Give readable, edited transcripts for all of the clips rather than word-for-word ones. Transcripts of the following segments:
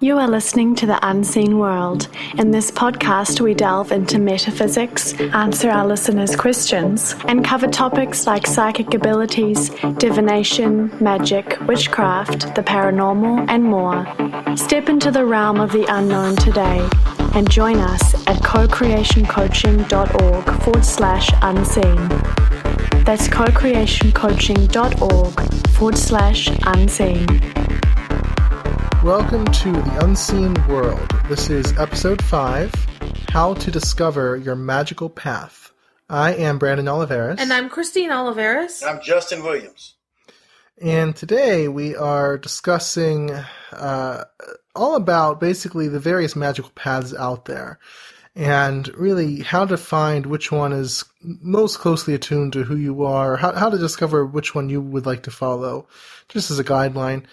You are listening to The Unseen World. In this podcast, we delve into metaphysics, answer our listeners' questions, and cover topics like psychic abilities, divination, magic, witchcraft, the paranormal, and more. Step into the realm of the unknown today and join us at cocreationcoaching.org/unseen. That's cocreationcoaching.org/unseen. Welcome to The Unseen World. This is episode 5, How to Discover Your Magical Path. I am Brandon Oliveris. And I'm Christine Oliveris. I'm Justin Williams. And today we are discussing all about basically the various magical paths out there. And really how to find which one is most closely attuned to who you are, how to discover which one you would like to follow, just as a guideline.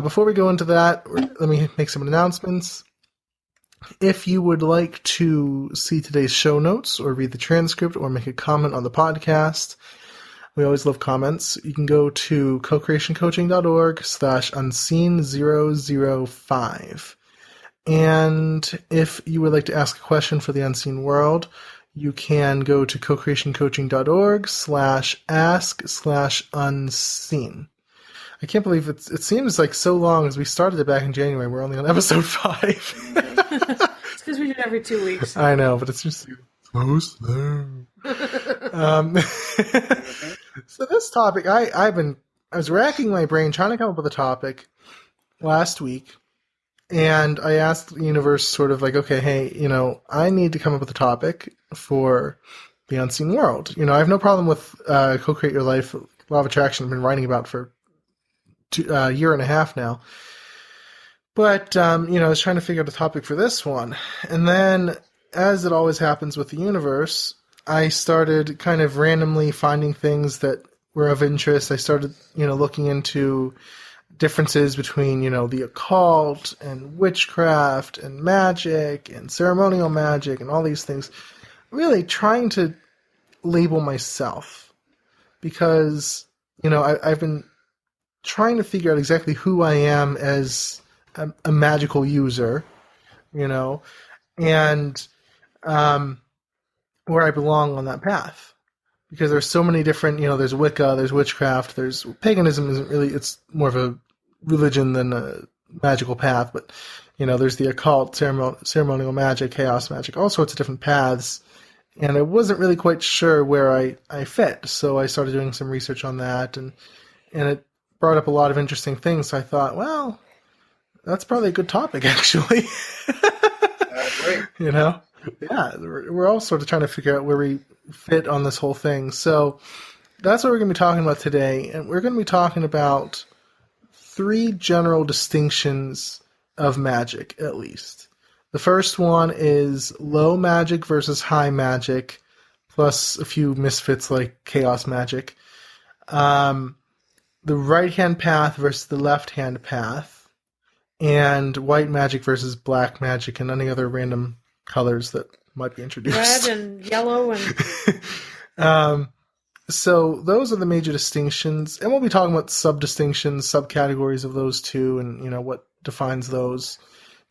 Before we go into that, let me make some announcements. If you would like to see today's show notes or read the transcript or make a comment on the podcast, we always love comments. You can go to cocreationcoaching.org/unseen005. And if you would like to ask a question for the Unseen World, you can go to cocreationcoaching.org/ask/unseen. I can't believe it seems like so long as we started it back in January. We're only on episode 5. It's because we do it every 2 weeks. I know, but it's just so slow. So this topic, I was racking my brain trying to come up with a topic last week, and I asked the universe sort of like, okay, hey, I need to come up with a topic for the Unseen World. I have no problem with Co-Create Your Life, Law of Attraction. I've been writing about for a year and a half now. But, I was trying to figure out a topic for this one. And then, as it always happens with the universe, I started kind of randomly finding things that were of interest. I started, looking into differences between, the occult and witchcraft and magic and ceremonial magic and all these things. Really trying to label myself. Because, I've been trying to figure out exactly who I am as a magical user, and where I belong on that path. Because there's so many different, there's Wicca, there's witchcraft, there's paganism isn't really, it's more of a religion than a magical path, but, there's the occult, ceremonial magic, chaos magic, all sorts of different paths. And I wasn't really quite sure where I fit, so I started doing some research on that, and it brought up a lot of interesting things, so I thought, well, that's probably a good topic, actually. Great. Yeah, we're all sort of trying to figure out where we fit on this whole thing. So that's what we're going to be talking about today, and we're going to be talking about 3 general distinctions of magic, at least. The first one is low magic versus high magic, plus a few misfits like chaos magic. The right-hand path versus the left-hand path, and white magic versus black magic, and any other random colors that might be introduced. Red and yellow and... So those are the major distinctions, and we'll be talking about sub-distinctions, subcategories of those two, and, what defines those.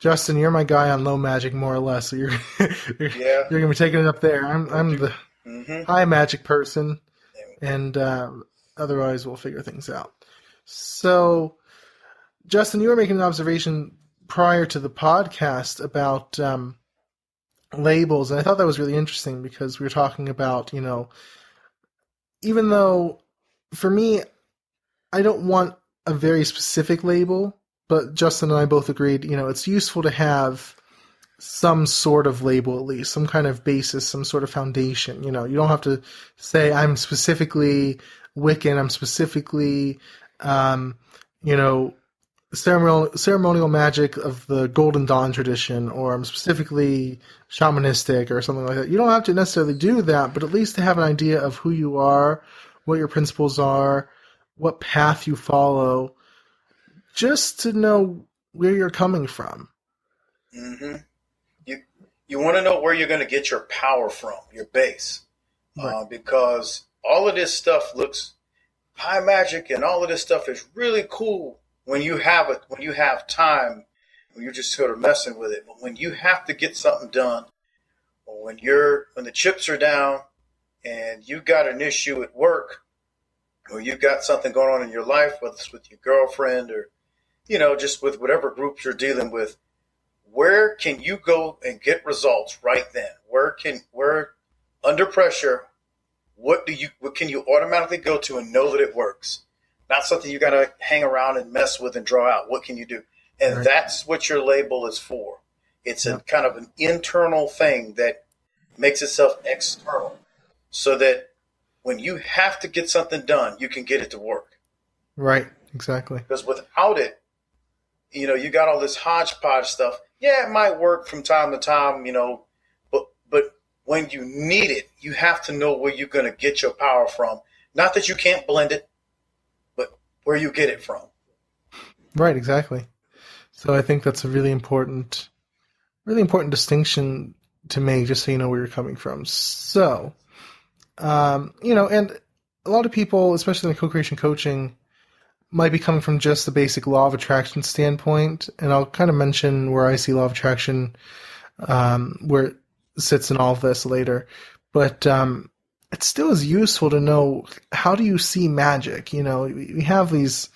Justin, you're my guy on low magic, more or less, so you're going to be taking it up there. I'm the high magic person, and... otherwise, we'll figure things out. So, Justin, you were making an observation prior to the podcast about labels, and I thought that was really interesting because we were talking about, even though, for me, I don't want a very specific label, but Justin and I both agreed, it's useful to have some sort of label at least, some kind of basis, some sort of foundation. You don't have to say, I'm specifically Wiccan, I'm specifically, ceremonial magic of the Golden Dawn tradition, or I'm specifically shamanistic or something like that. You don't have to necessarily do that, but at least to have an idea of who you are, what your principles are, what path you follow, just to know where you're coming from. Mm-hmm. You want to know where you're going to get your power from, your base, Right. Because all of this stuff looks high magic, and all of this stuff is really cool when you have it, when you have time when you're just sort of messing with it. But when you have to get something done, or when the chips are down and you got an issue at work, or you've got something going on in your life, whether it's with your girlfriend or, just with whatever group you're dealing with, where can you go and get results right then? Where under pressure, what can you automatically go to and know that it works? Not something you got to hang around and mess with and draw out. What can you do? And Right. That's what your label is for. It's a kind of an internal thing that makes itself external, so that when you have to get something done, you can get it to work. Right. Exactly. Because without it, you got all this hodgepodge stuff. Yeah, it might work from time to time, but when you need it, you have to know where you're going to get your power from. Not that you can't blend it, but where you get it from. Right. Exactly. So I think that's a really important distinction to make, just so you know where you're coming from. So, and a lot of people, especially in co-creation coaching, might be coming from just the basic law of attraction standpoint. And I'll kind of mention where I see law of attraction, where it sits in all of this later. But it still is useful to know, how do you see magic? We have these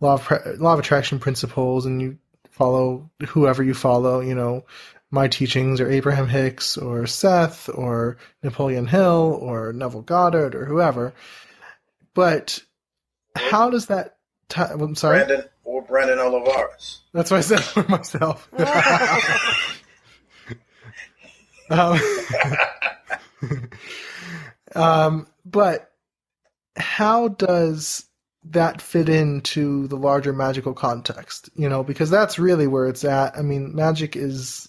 law of attraction principles, and you follow whoever you follow. My teachings are Abraham Hicks or Seth or Napoleon Hill or Neville Goddard or whoever. But how does that... I'm sorry? Brandon Olivares. That's what I said for myself. But how does that fit into the larger magical context? Because that's really where it's at. I mean, magic is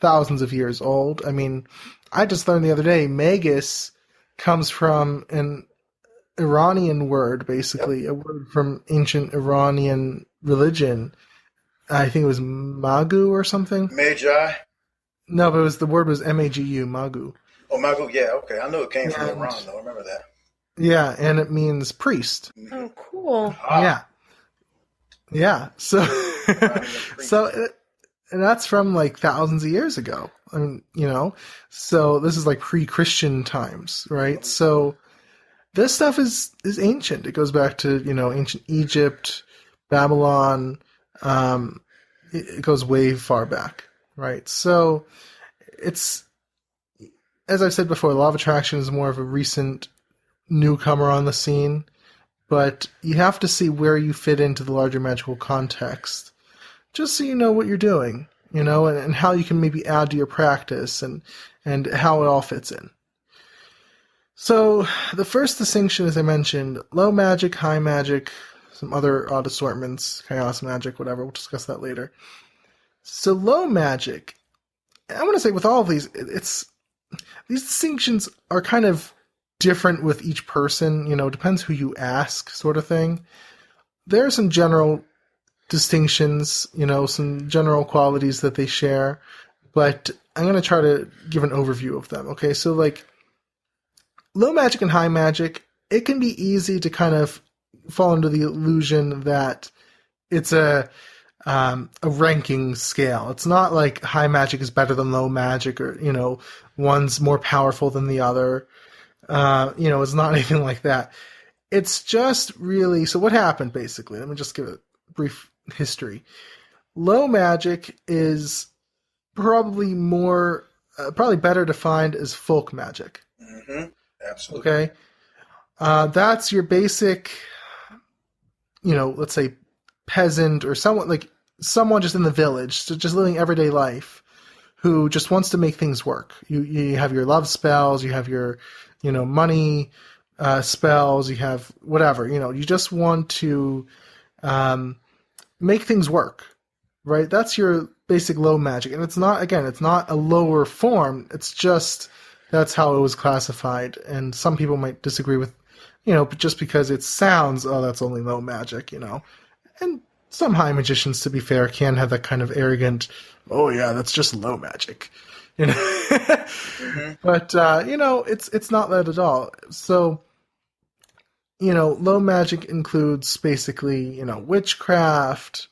thousands of years old. I mean, I just learned the other day, magus comes from an Iranian word, basically, a word from ancient Iranian religion. I think it was magu or something. Magi? No, but the word was magu, magu. Oh, magu, yeah, okay. I know it came from Iran, though. I remember that. Yeah, and it means priest. Oh, cool. Yeah. So, and that's from like thousands of years ago. I mean, so this is like pre-Christian times, right? So this stuff is ancient. It goes back to, ancient Egypt, Babylon. It goes way far back, right? So it's, as I've said before, the law of attraction is more of a recent newcomer on the scene, but you have to see where you fit into the larger magical context, just so you know what you're doing, and how you can maybe add to your practice and how it all fits in. So the first distinction, as I mentioned, low magic, high magic, some other odd assortments, chaos magic, whatever. We'll discuss that later. So low magic, I want to say with all of these, these distinctions are kind of different with each person. Depends who you ask, sort of thing. There are some general distinctions, some general qualities that they share, but I'm going to try to give an overview of them. Okay, so like low magic and high magic, it can be easy to kind of fall into the illusion that it's a ranking scale. It's not like high magic is better than low magic, or one's more powerful than the other. It's not anything like that. It's just really, so what happened basically? Let me just give a brief history. Low magic is probably better defined as folk magic. Mm-hmm. Absolutely. Okay. That's your basic, let's say peasant or someone just in the village, just living everyday life, who just wants to make things work. You have your love spells, you have your, money spells, you have whatever, you just want to make things work, right? That's your basic low magic. And it's not a lower form. It's just, that's how it was classified. And some people might disagree with, but just because it sounds, oh, that's only low magic, And some high magicians, to be fair, can have that kind of arrogant, oh yeah, that's just low magic, Mm-hmm. But, it's not that at all. So, low magic includes basically, witchcraft,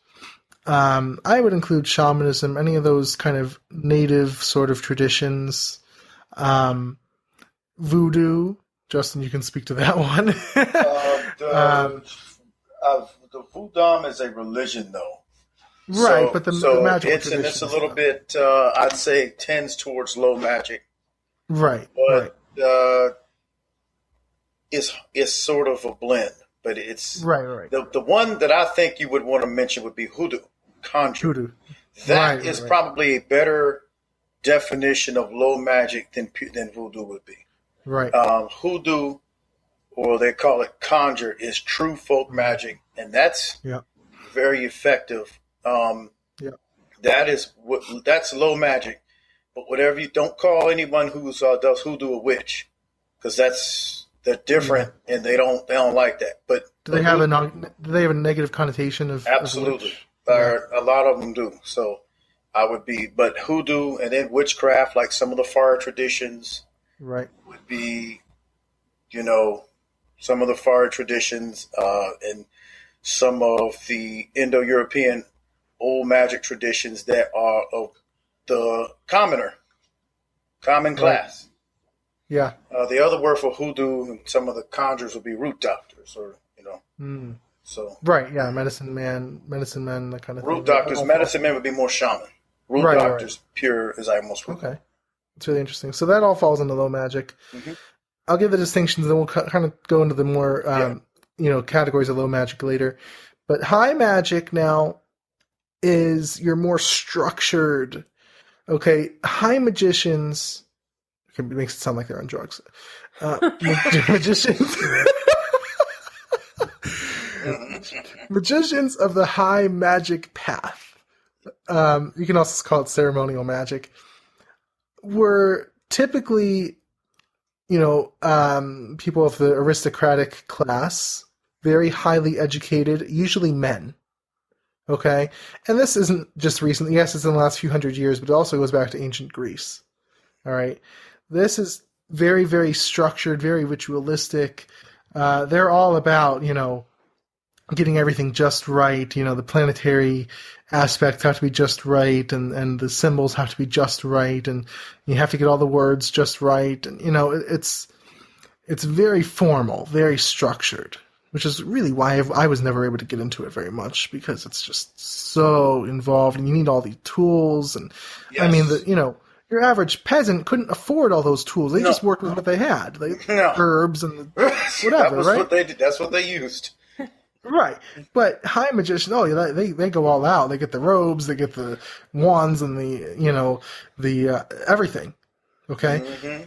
I would include shamanism, any of those kind of native sort of traditions. Voodoo. Justin, you can speak to that one. The voodoo is a religion, though. Right, So, but the so magical it's and it's a traditions, little bit. I'd say tends towards low magic, right, but right, it's sort of a blend. But it's right. the one that I think you would want to mention would be hoodoo, conjure. Voodoo. That Right, is right. probably a better definition of low magic than voodoo would be. Right. Hoodoo, or they call it conjure, is true folk magic, and that's Yeah. very effective. Yeah. That's low magic. But whatever you don't call anyone who does hoodoo a witch, because they're different and they don't like that. But Do they have a negative connotation of absolutely, witch? a lot of them do. So I would be, but hoodoo and then witchcraft, like some of the fire traditions, Right. would be, some of the fire traditions and some of the Indo-European old magic traditions that are of the common class. Yeah. The other word for hoodoo and some of the conjurers would be root doctors, or so Right. Yeah. Medicine man, that kind of thing. root doctors. Medicine men would be more shaman. Root Right, doctors, pure as I almost would. Okay. It's really interesting. So that all falls into low magic. Mhm. I'll give the distinctions, then we'll kind of go into the more, categories of low magic later. But high magic now is your more structured. Okay, high magicians. It makes it sound like they're on drugs. Magicians. Magicians of the high magic path. You can also call it ceremonial magic. Were typically, people of the aristocratic class, very highly educated, usually men. Okay? And this isn't just recent. Yes, it's in the last few hundred years, but it also goes back to ancient Greece. All right? This is very, very structured, very ritualistic. They're all about, getting everything just right. The planetary aspects have to be just right, and the symbols have to be just right, and you have to get all the words just right. And, it's very formal, very structured, which is really why I was never able to get into it very much, because it's just so involved, and you need all these tools. And Yes. I mean, your average peasant couldn't afford all those tools. They just worked with what they had, like herbs and whatever, that was right? what they did. That's what they used. Right, but high magicians, they go all out. They get the robes, they get the wands, and the everything. Okay, Mm-hmm.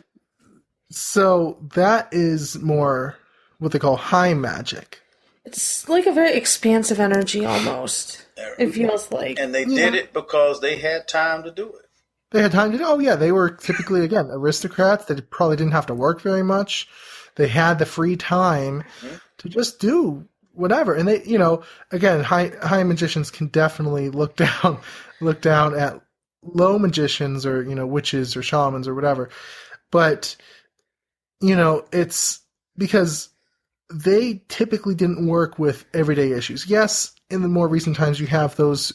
so that is more what they call high magic. It's like a very expansive energy almost. It feels like. And they did it because they had time to do it. They had time to do. Oh yeah, they were typically again aristocrats. They probably didn't have to work very much. They had the free time to just do whatever. And they, again, high magicians can definitely look down at low magicians or, witches or shamans or whatever. But, it's because they typically didn't work with everyday issues. Yes, in the more recent times you have those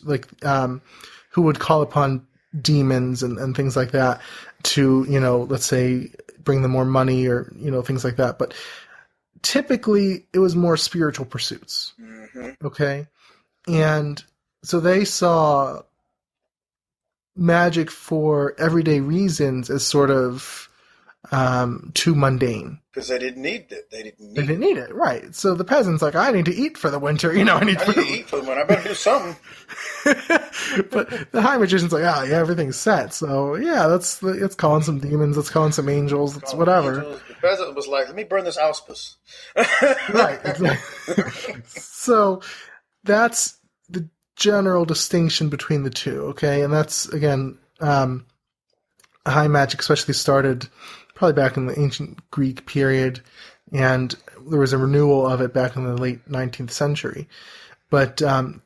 who would call upon demons and things like that to, let's say bring them more money or, things like that. But typically it was more spiritual pursuits. Mm-hmm. Okay. And so they saw magic for everyday reasons as sort of too mundane. Because they didn't need it. They didn't need it, right. So the peasant's like, I need to eat for the winter, I need to eat for the winter. I better do something. But the high magician's like, everything's set. So yeah, let's call in some demons, let's call in some angels, let's whatever. Angels. The peasant was like, let me burn this auspice. Right, exactly. So that's the general distinction between the two, okay? And that's, again, high magic especially started probably back in the ancient Greek period, and there was a renewal of it back in the late 19th century. But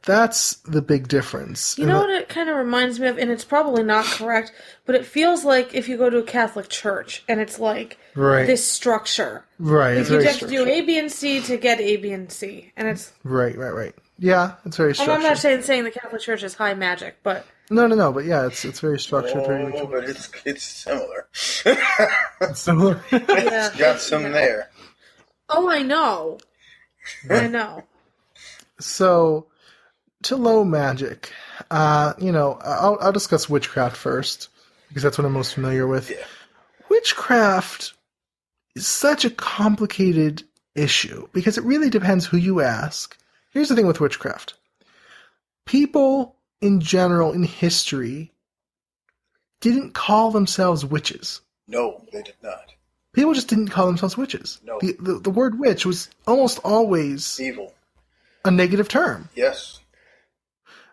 that's the big difference. You know what it kind of reminds me of, and it's probably not correct, but it feels like if you go to a Catholic church and it's like this structure. Right. If you have to do A, B, and C to get A, B, and C. And it's Right. Yeah, it's very And structured. I'm not saying the Catholic Church is high magic, but No, but yeah, it's very structured. Very but it's similar. similar. It's got some there. Oh, I know. I know. So, to low magic, I'll discuss witchcraft first because that's what I'm most familiar with. Yeah. Witchcraft is such a complicated issue because it really depends who you ask. Here's the thing with witchcraft. People in general in history didn't call themselves witches. No, they did not. People just didn't call themselves witches. No. The word witch was almost always Evil. a negative term. Yes.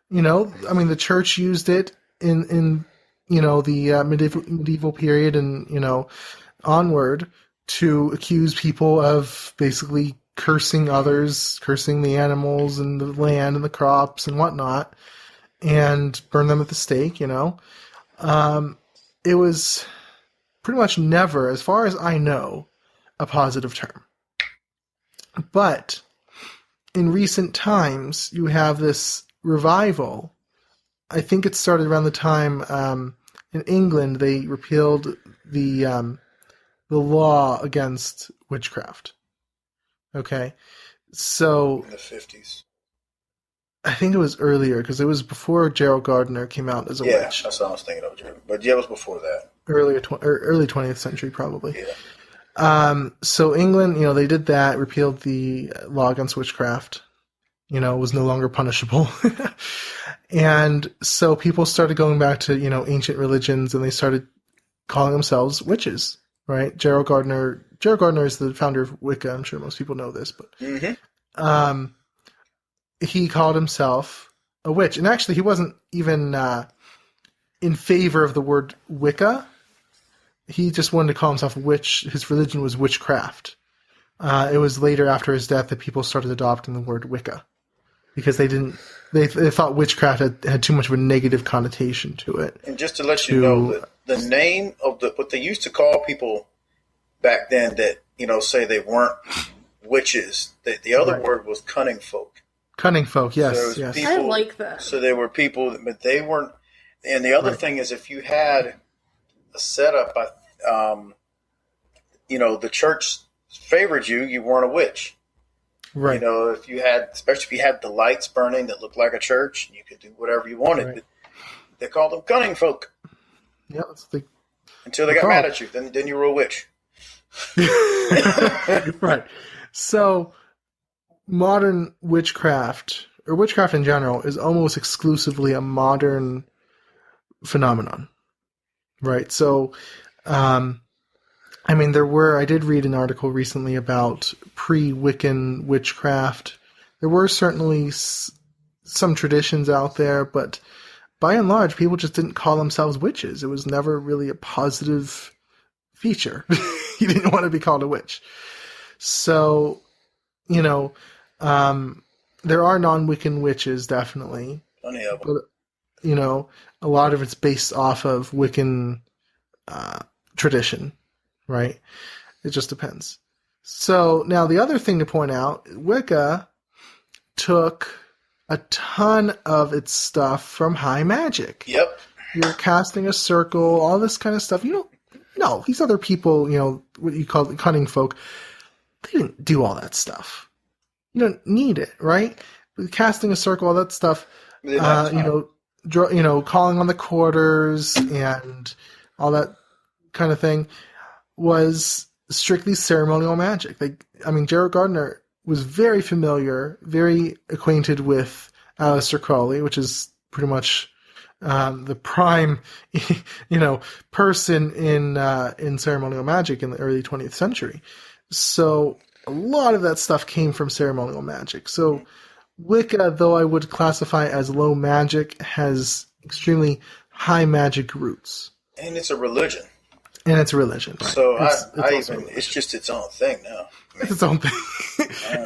The church used it in the medieval period and, onward to accuse people of basically cursing others, cursing the animals and the land and the crops and whatnot, and burn them at the stake, It was pretty much never, as far as I know, a positive term. But in recent times, you have this revival. I think it started around the time in England they repealed the law against witchcraft. Okay, so In the 50s. I think it was earlier because it was before Gerald Gardner came out as a Yeah, witch. that's what I was thinking of, Jeremy. But yeah, it was before that. Early 20th century, probably. Yeah. So England, they did that, repealed the law against witchcraft. Was no longer punishable. And so people started going back to, ancient religions and they started calling themselves witches, right? Gerald Gardner is the founder of Wicca. I'm sure most people know this, but he called himself a witch. And actually he wasn't even in favor of the word Wicca. He just wanted to call himself a witch. His religion was witchcraft. It was later after his death that people started adopting the word Wicca because they thought witchcraft had too much of a negative connotation to it. And just to let you know, the name of what they used to call people back then that, say they weren't witches, the other word was cunning folk. Cunning folk, yes, So yes. I like that. So there were people, but they weren't. And the other thing is, if you had a setup, the church favored you, you weren't a witch. Right. If you had, especially if you had the lights burning that looked like a church, you could do whatever you wanted. Right. But they called them cunning folk. Yeah, that's Until they got mad at you, then you were a witch. Right. So modern witchcraft, or witchcraft in general, is almost exclusively a modern phenomenon. Right. So, I did read an article recently about pre-Wiccan witchcraft. There were certainly some traditions out there, but by and large, people just didn't call themselves witches. It was never really a positive feature. You didn't want to be called a witch. So, there are non-Wiccan witches, definitely. Plenty of them. But, a lot of it's based off of Wiccan tradition, right? It just depends. So now the other thing to point out, Wicca took a ton of its stuff from high magic. Yep. You're casting a circle, all this kind of stuff. No, these other people, what you call the cunning folk, they didn't do all that stuff. You don't need it, right? But casting a circle, all that stuff, calling on the quarters and all that kind of thing was strictly ceremonial magic. Gerald Gardner was very familiar, very acquainted with Aleister Crowley, which is pretty much the prime, person in ceremonial magic in the early 20th century. So a lot of that stuff came from ceremonial magic. So Wicca, though I would classify as low magic, has extremely high magic roots. And it's a religion. And it's a religion. Right? So it's just its own thing now. It's its own thing.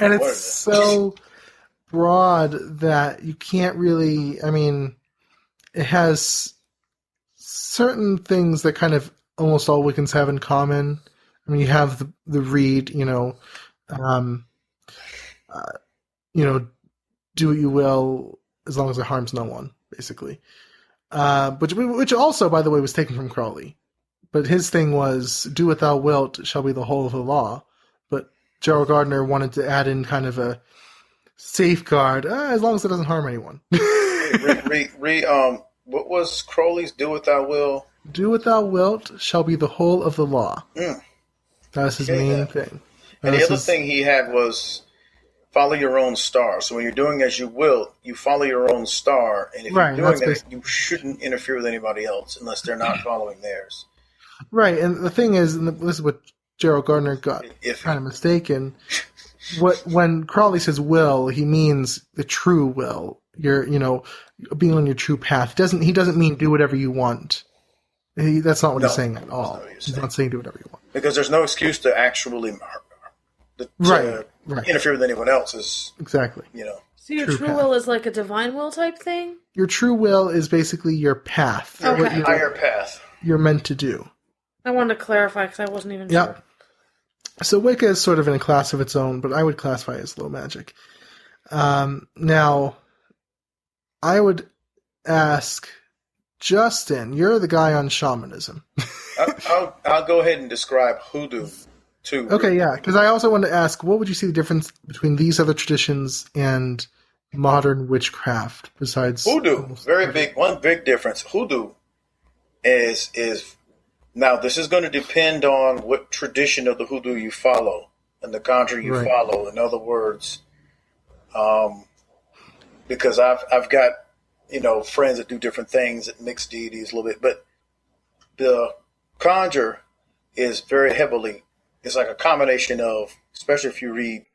And it's so broad that you can't really, it has certain things that kind of almost all Wiccans have in common. You have the reed, do what you will as long as it harms no one, basically. Which also, by the way, was taken from Crowley. But his thing was, do what thou wilt shall be the whole of the law. But Gerald Gardner wanted to add in kind of a safeguard, as long as it doesn't harm anyone. What was Crowley's do what thou will? Do what thou wilt shall be the whole of the law. Mm. That was his main thing. And the other thing he had was follow your own star. So when you're doing as you will, you follow your own star. And if you're doing that, you shouldn't interfere with anybody else unless they're not following theirs. Right. And the thing is, and this is what Gerald Gardner got kind of mistaken. When Crowley says will, he means the true will. You're, being on your true path. He doesn't mean do whatever you want. That's not what he's saying at all. He's not saying do whatever you want. Because there's no excuse to actually interfere with anyone else's. Exactly. So your true will is like a divine will type thing? Your true will is basically your path. Okay. Higher path. You're meant to do. I wanted to clarify because I wasn't even sure. Sure. So Wicca is sort of in a class of its own, but I would classify it as low magic. Now, I would ask Justin, you're the guy on shamanism. I'll go ahead and describe hoodoo too. Okay, yeah, because I also wanted to ask, what would you see the difference between these other traditions and modern witchcraft besides hoodoo? One big difference. Hoodoo is now this is going to depend on what tradition of the hoodoo you follow and the conjure you follow. In other words, because I've got friends that do different things that mix deities a little bit, but the conjure is very heavily. It's like a combination of, especially if you read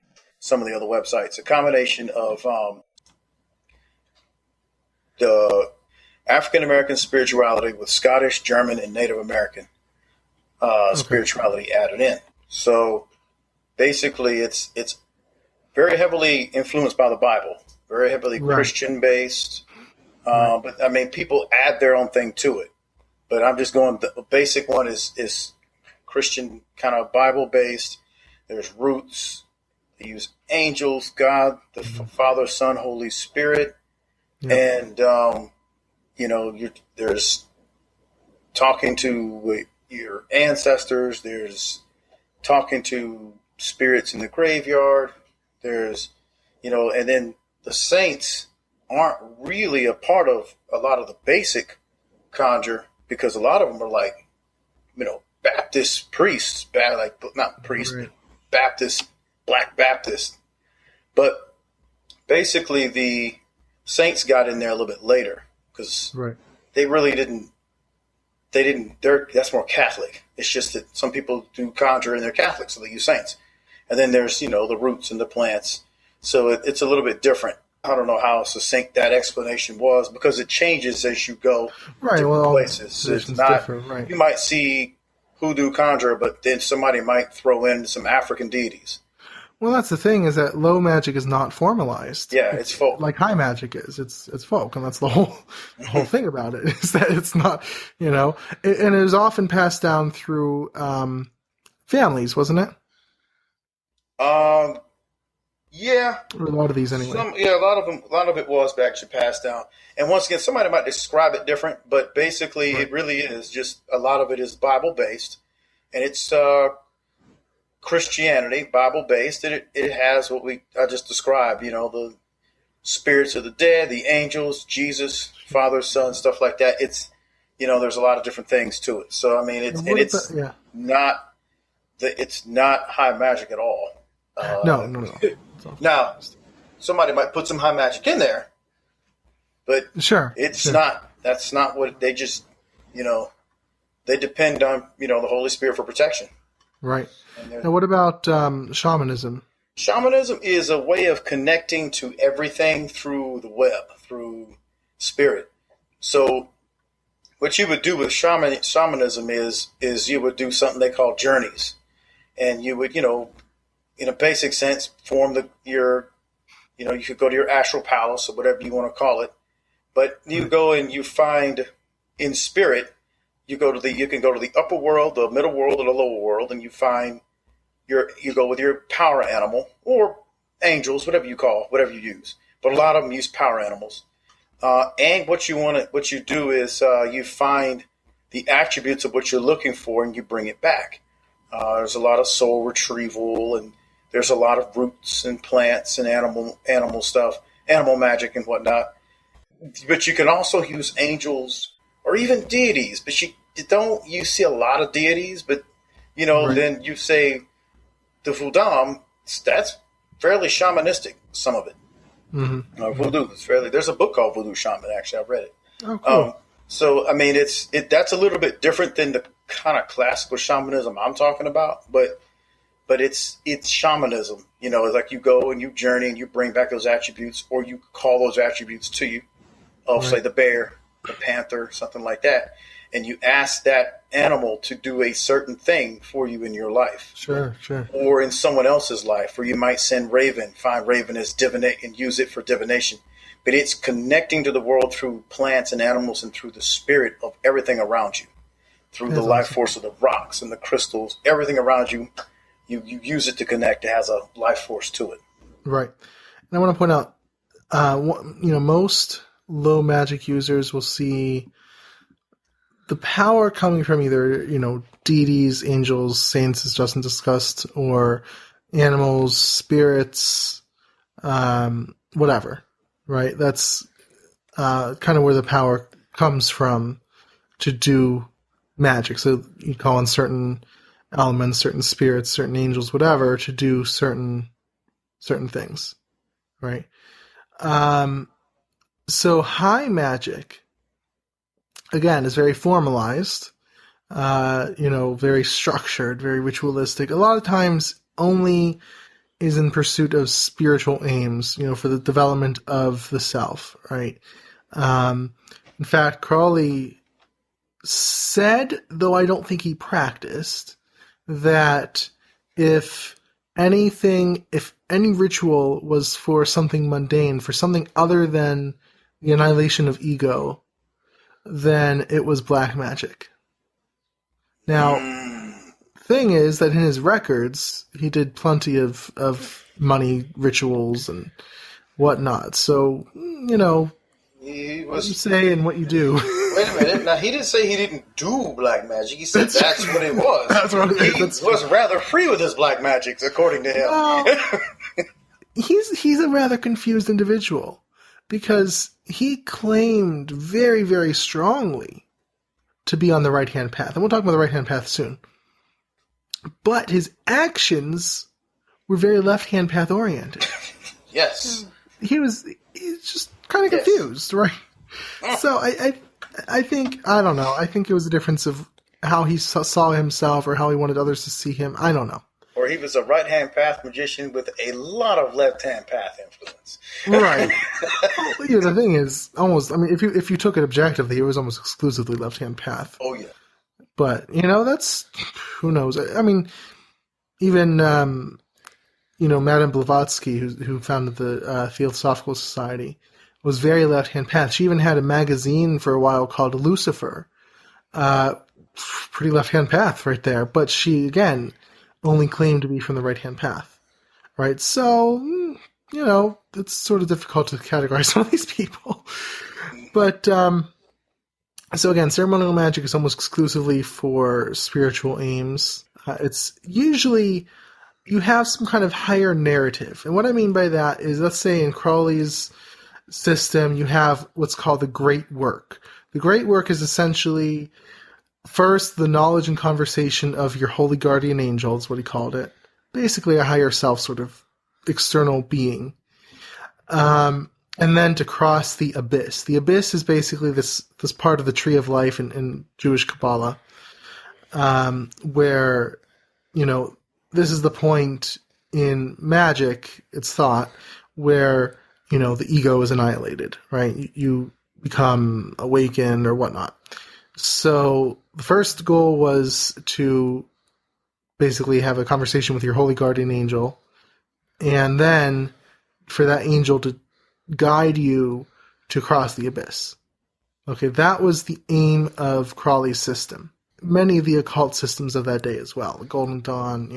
some of the other websites, a combination of the African American spirituality with Scottish, German, and Native American spirituality added in. So basically, it's very heavily influenced by the Bible, very heavily Christian based. But I mean, people add their own thing to it. But I'm just going. The basic one is Christian, kind of Bible based. There's roots. They use angels, God, the Father, Son, Holy Spirit, and there's talking to your ancestors. There's talking to spirits in the graveyard. There's, and then the saints aren't really a part of a lot of the basic conjure because a lot of them are like, Baptist priests, not priests, but Baptist, Black Baptist. But basically the saints got in there a little bit later because they really didn't, that's more Catholic. It's just that some people do conjure and they're Catholic, so they use saints. And then there's, the roots and the plants. So it's a little bit different. I don't know how succinct that explanation was because it changes as you go different places. It's not, you might see hoodoo conjurer, but then somebody might throw in some African deities. Well, that's the thing, is that low magic is not formalized. Yeah, it's folk. Like high magic is. It's folk, and that's the whole thing about it, is that it's not, and it is often passed down through families, wasn't it? Yeah. Or a lot of these anyway. A lot of it was actually passed down. And once again, somebody might describe it different, but basically it really is just a lot of it is Bible based, and it's Christianity, Bible based, and it has what I just described, the spirits of the dead, the angels, Jesus, Father, Son, stuff like that. It's there's a lot of different things to it. So I mean it's not high magic at all. No. Now, somebody might put some high magic in there, but not. That's not what they just. They depend on the Holy Spirit for protection. Right. Now, what about shamanism? Shamanism is a way of connecting to everything through the web, through spirit. So, what you would do with shamanism is you would do something they call journeys, and you would in a basic sense, you could go to your astral palace or whatever you want to call it, but you go and you find in spirit, you can go to the upper world, the middle world, or the lower world, and you go with your power animal or angels, whatever you use, but a lot of them use power animals. And what you do is you find the attributes of what you're looking for, and you bring it back. There's a lot of soul retrieval, and there's a lot of roots and plants and animal stuff, animal magic and whatnot. But you can also use angels or even deities. But you see a lot of deities, but Right. then you say the voodoo, that's fairly shamanistic. Some of it. Voodoo is fairly. There's a book called Voodoo Shaman. Actually, I've read it. Oh, cool. So I mean, that's a little bit different than the kind of classical shamanism I'm talking about, but it's shamanism. It's like you go and you journey and you bring back those attributes, or you call those attributes to you. Say the bear, the panther, something like that, and you ask that animal to do a certain thing for you in your life. Sure. Or in someone else's life, or you might find Raven as divinate and use it for divination. But it's connecting to the world through plants and animals and through the spirit of everything around you, through the life force of the rocks and the crystals, everything around you. You use it to connect. It has a life force to it. Right. And I want to point out, most low magic users will see the power coming from either, deities, angels, saints, as Justin discussed, or animals, spirits, whatever, right? That's kind of where the power comes from to do magic. So you call on certain elements, certain spirits, certain angels, whatever, to do certain things, right? So high magic, again, is very formalized, very structured, very ritualistic. A lot of times only is in pursuit of spiritual aims, for the development of the self, right? In fact, Crowley said, though I don't think he practiced, that if any ritual was for something mundane, for something other than the annihilation of ego, then it was black magic. Now, thing is that in his records, he did plenty of money rituals and whatnot. So, He what you was. say and what you do. Wait a minute. Now, he didn't say he didn't do black magic. He said that's what it was. That's what it is. He That's was rather free with his black magic, according to him. Well, he's a rather confused individual, because he claimed very, very strongly to be on the right-hand path. And we'll talk about the right-hand path soon. But his actions were very left-hand path oriented. Yes. He's just kind of confused, right? So I think, I don't know. I think it was a difference of how he saw himself or how he wanted others to see him. I don't know. Or he was a right-hand path magician with a lot of left-hand path influence. Right. Well, the thing is, if you took it objectively, it was almost exclusively left-hand path. Oh, yeah. But, that's, who knows? I mean, even, Madame Blavatsky, who founded the Theosophical Society, was very left-hand path. She even had a magazine for a while called Lucifer. Pretty left-hand path right there. But she, again, only claimed to be from the right-hand path. Right? So, it's sort of difficult to categorize some of these people. But, so again, ceremonial magic is almost exclusively for spiritual aims. It's usually, you have some kind of higher narrative. And what I mean by that is, let's say in Crowley's system, you have what's called the Great Work. The Great Work is essentially, first, the knowledge and conversation of your holy guardian angel, is what he called it. Basically a higher self, sort of external being. And then to cross the abyss. The abyss is basically this part of the tree of life in Jewish Kabbalah, where, this is the point in magic, it's thought, where, the ego is annihilated, right? You become awakened or whatnot. So the first goal was to basically have a conversation with your holy guardian angel, and then for that angel to guide you to cross the abyss. Okay, that was the aim of Crowley's system. Many of the occult systems of that day as well. The Golden Dawn,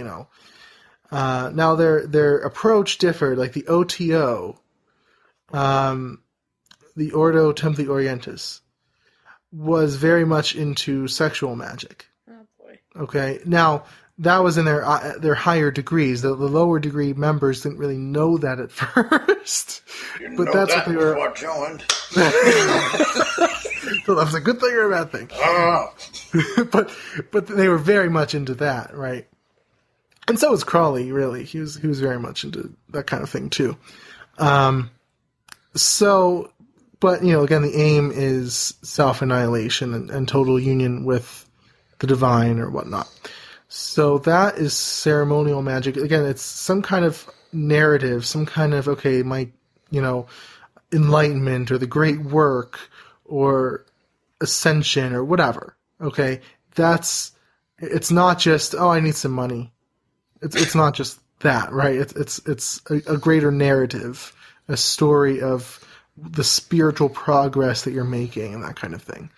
now their approach differed. Like the OTO, the Ordo Templi Orientis, was very much into sexual magic. Oh boy. Okay, now that was in their higher degrees. The lower degree members didn't really know that at first, but that's what they were. Before I joined. So that was a good thing or a bad thing. But they were very much into that, right? And so was Crawley. Really, he was very much into that kind of thing too. But again, the aim is self-annihilation and total union with the divine or whatnot. So that is ceremonial magic. Again, it's some kind of narrative, some kind of, my, enlightenment or the great work or ascension or whatever. Okay. It's not just, I need some money. It's not just that, right? It's a greater narrative, a story of the spiritual progress that you're making and that kind of thing.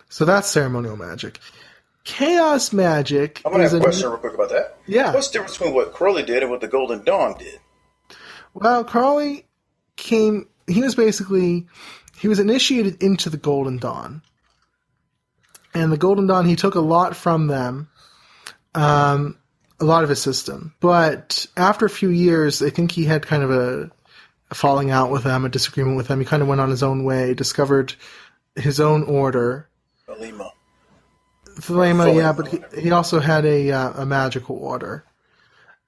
So that's ceremonial magic. Chaos magic. I'm going to have a question real quick about that. Yeah. What's the difference between what Crowley did and what the Golden Dawn did? Well, Crowley he was initiated into the Golden Dawn. And the Golden Dawn, he took a lot from them, a lot of his system. But after a few years, I think he had kind of a falling out with them, a disagreement with them. He kind of went on his own way, discovered his own order. Thelema, yeah, but he also had a magical order.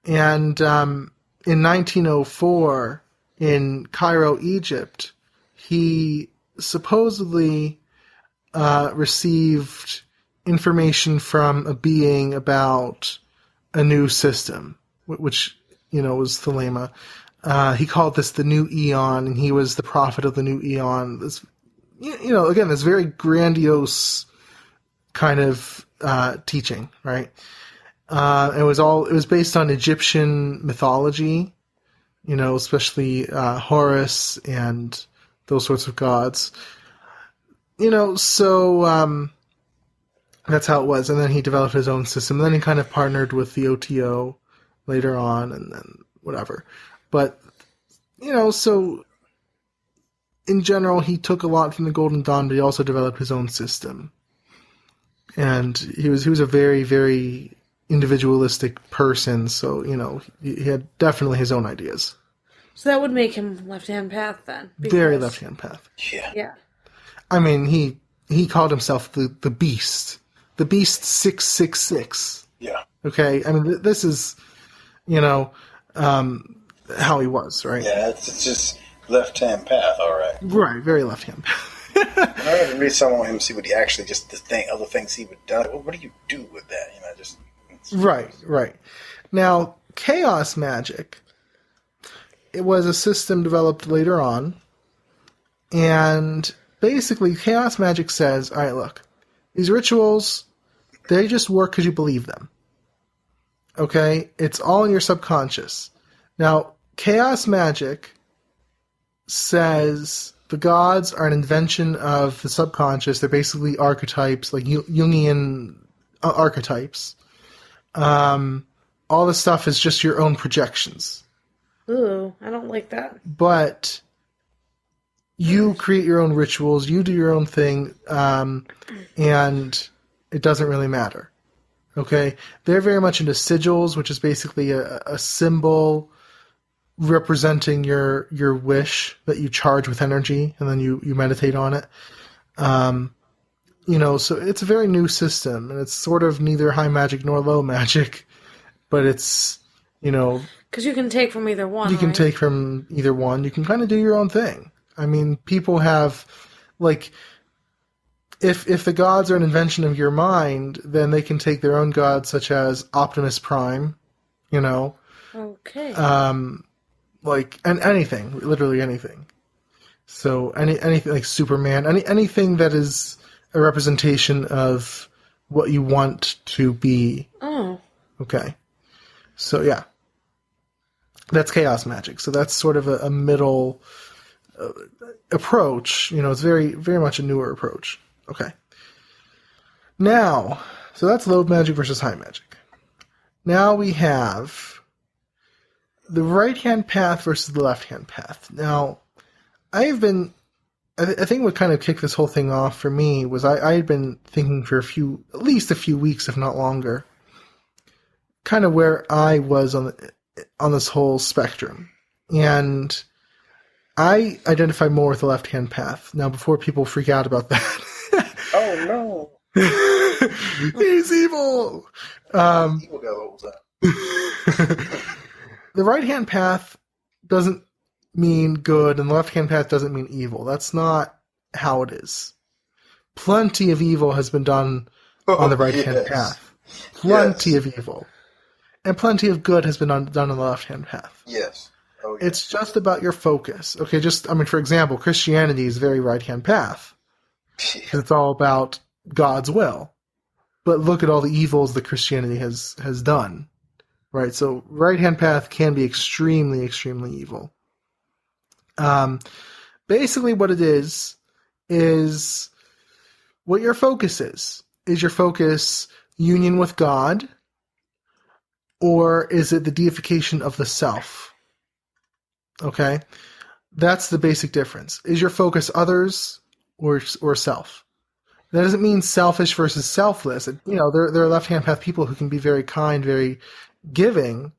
And in 1904, in Cairo, Egypt, he supposedly received information from a being about a new system, which, was Thelema. He called this the new eon, and he was the prophet of the new eon. This, again, this very grandiose kind of teaching, right? It was based on Egyptian mythology, especially Horus and those sorts of gods. So that's how it was. And then he developed his own system. And then he kind of partnered with the OTO later on, and then whatever. But so in general, he took a lot from the Golden Dawn, but he also developed his own system. And he was a very, very individualistic person, so, he had definitely his own ideas. So that would make him left-hand path then. Very left-hand path. Yeah. I mean, he called himself the Beast. The Beast 666. Yeah. Okay? I mean, this is, how he was, right? Yeah, it's just left-hand path, all right. Right, very left-hand path. I have to read some on him, see what he actually, other things he would do. What do you do with that? Right. Now, chaos magic, it was a system developed later on, and basically chaos magic says, all right, look, these rituals, they just work because you believe them. Okay? It's all in your subconscious. Now, chaos magic says the gods are an invention of the subconscious. They're basically archetypes, like Jungian archetypes. All this stuff is just your own projections. Ooh, I don't like that. But you create your own rituals, you do your own thing, and it doesn't really matter. Okay? They're very much into sigils, which is basically a symbol representing your wish that you charge with energy, and then you meditate on it. So it's a very new system, and it's sort of neither high magic nor low magic, but it's, because you can take from either one. You can take from either one. You can kind of do your own thing. I mean, people have, like, if the gods are an invention of your mind, then they can take their own gods, such as Optimus Prime, Okay. And anything, literally anything. So anything like Superman, anything that is a representation of what you want to be. Oh. Okay. So yeah, that's chaos magic. So that's sort of a middle approach. It's very, very much a newer approach. Okay. Now, so that's low magic versus high magic. Now we have the right-hand path versus the left-hand path. Now, I think what kind of kicked this whole thing off for me was I had been thinking for at least a few weeks, if not longer, kind of where I was on this whole spectrum. And I identify more with the left-hand path. Now, before people freak out about that. Oh, no. He's evil! Evil guy all the time. The right-hand path doesn't mean good, and the left-hand path doesn't mean evil. That's not how it is. Plenty of evil has been done on the right-hand path. Plenty of evil. And plenty of good has been done on the left-hand path. Yes. Oh, yes. It's just about your focus. Okay, for example, Christianity is very right-hand path. Because it's all about God's will. But look at all the evils that Christianity has done. Right? So right-hand path can be extremely, extremely evil. Basically what it is what your focus is. Is your focus union with God? Or is it the deification of the self? Okay? That's the basic difference. Is your focus others or self? That doesn't mean selfish versus selfless. There are left-hand path people who can be very kind, very giving,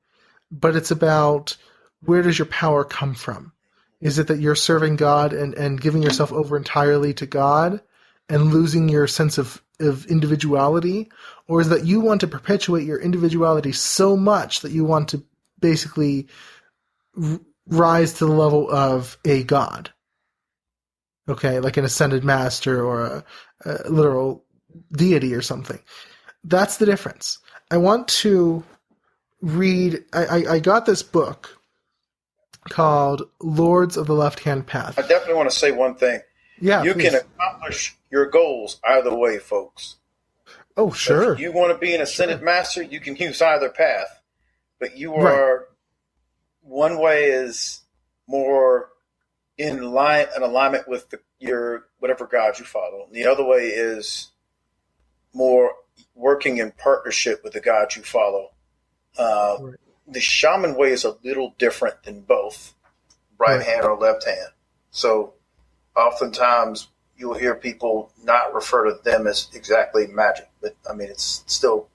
but it's about where does your power come from? Is it that you're serving God and giving yourself over entirely to God and losing your sense of individuality? Or is it that you want to perpetuate your individuality so much that you want to basically rise to the level of a God? Okay, like an ascended master or a literal deity or something. That's the difference. I want to read, I got this book called Lords of the Left-Hand Path. I definitely want to say one thing. Yeah, you please. can accomplish your goals either way, folks. Oh, sure. If you want to be an ascended master, you can use either path. But you are, one way is more in alignment with your whatever God you follow. And the other way is more working in partnership with the God you follow. The shaman way is a little different than both right hand or left hand. So oftentimes you'll hear people not refer to them as exactly magic, but I mean, it's still,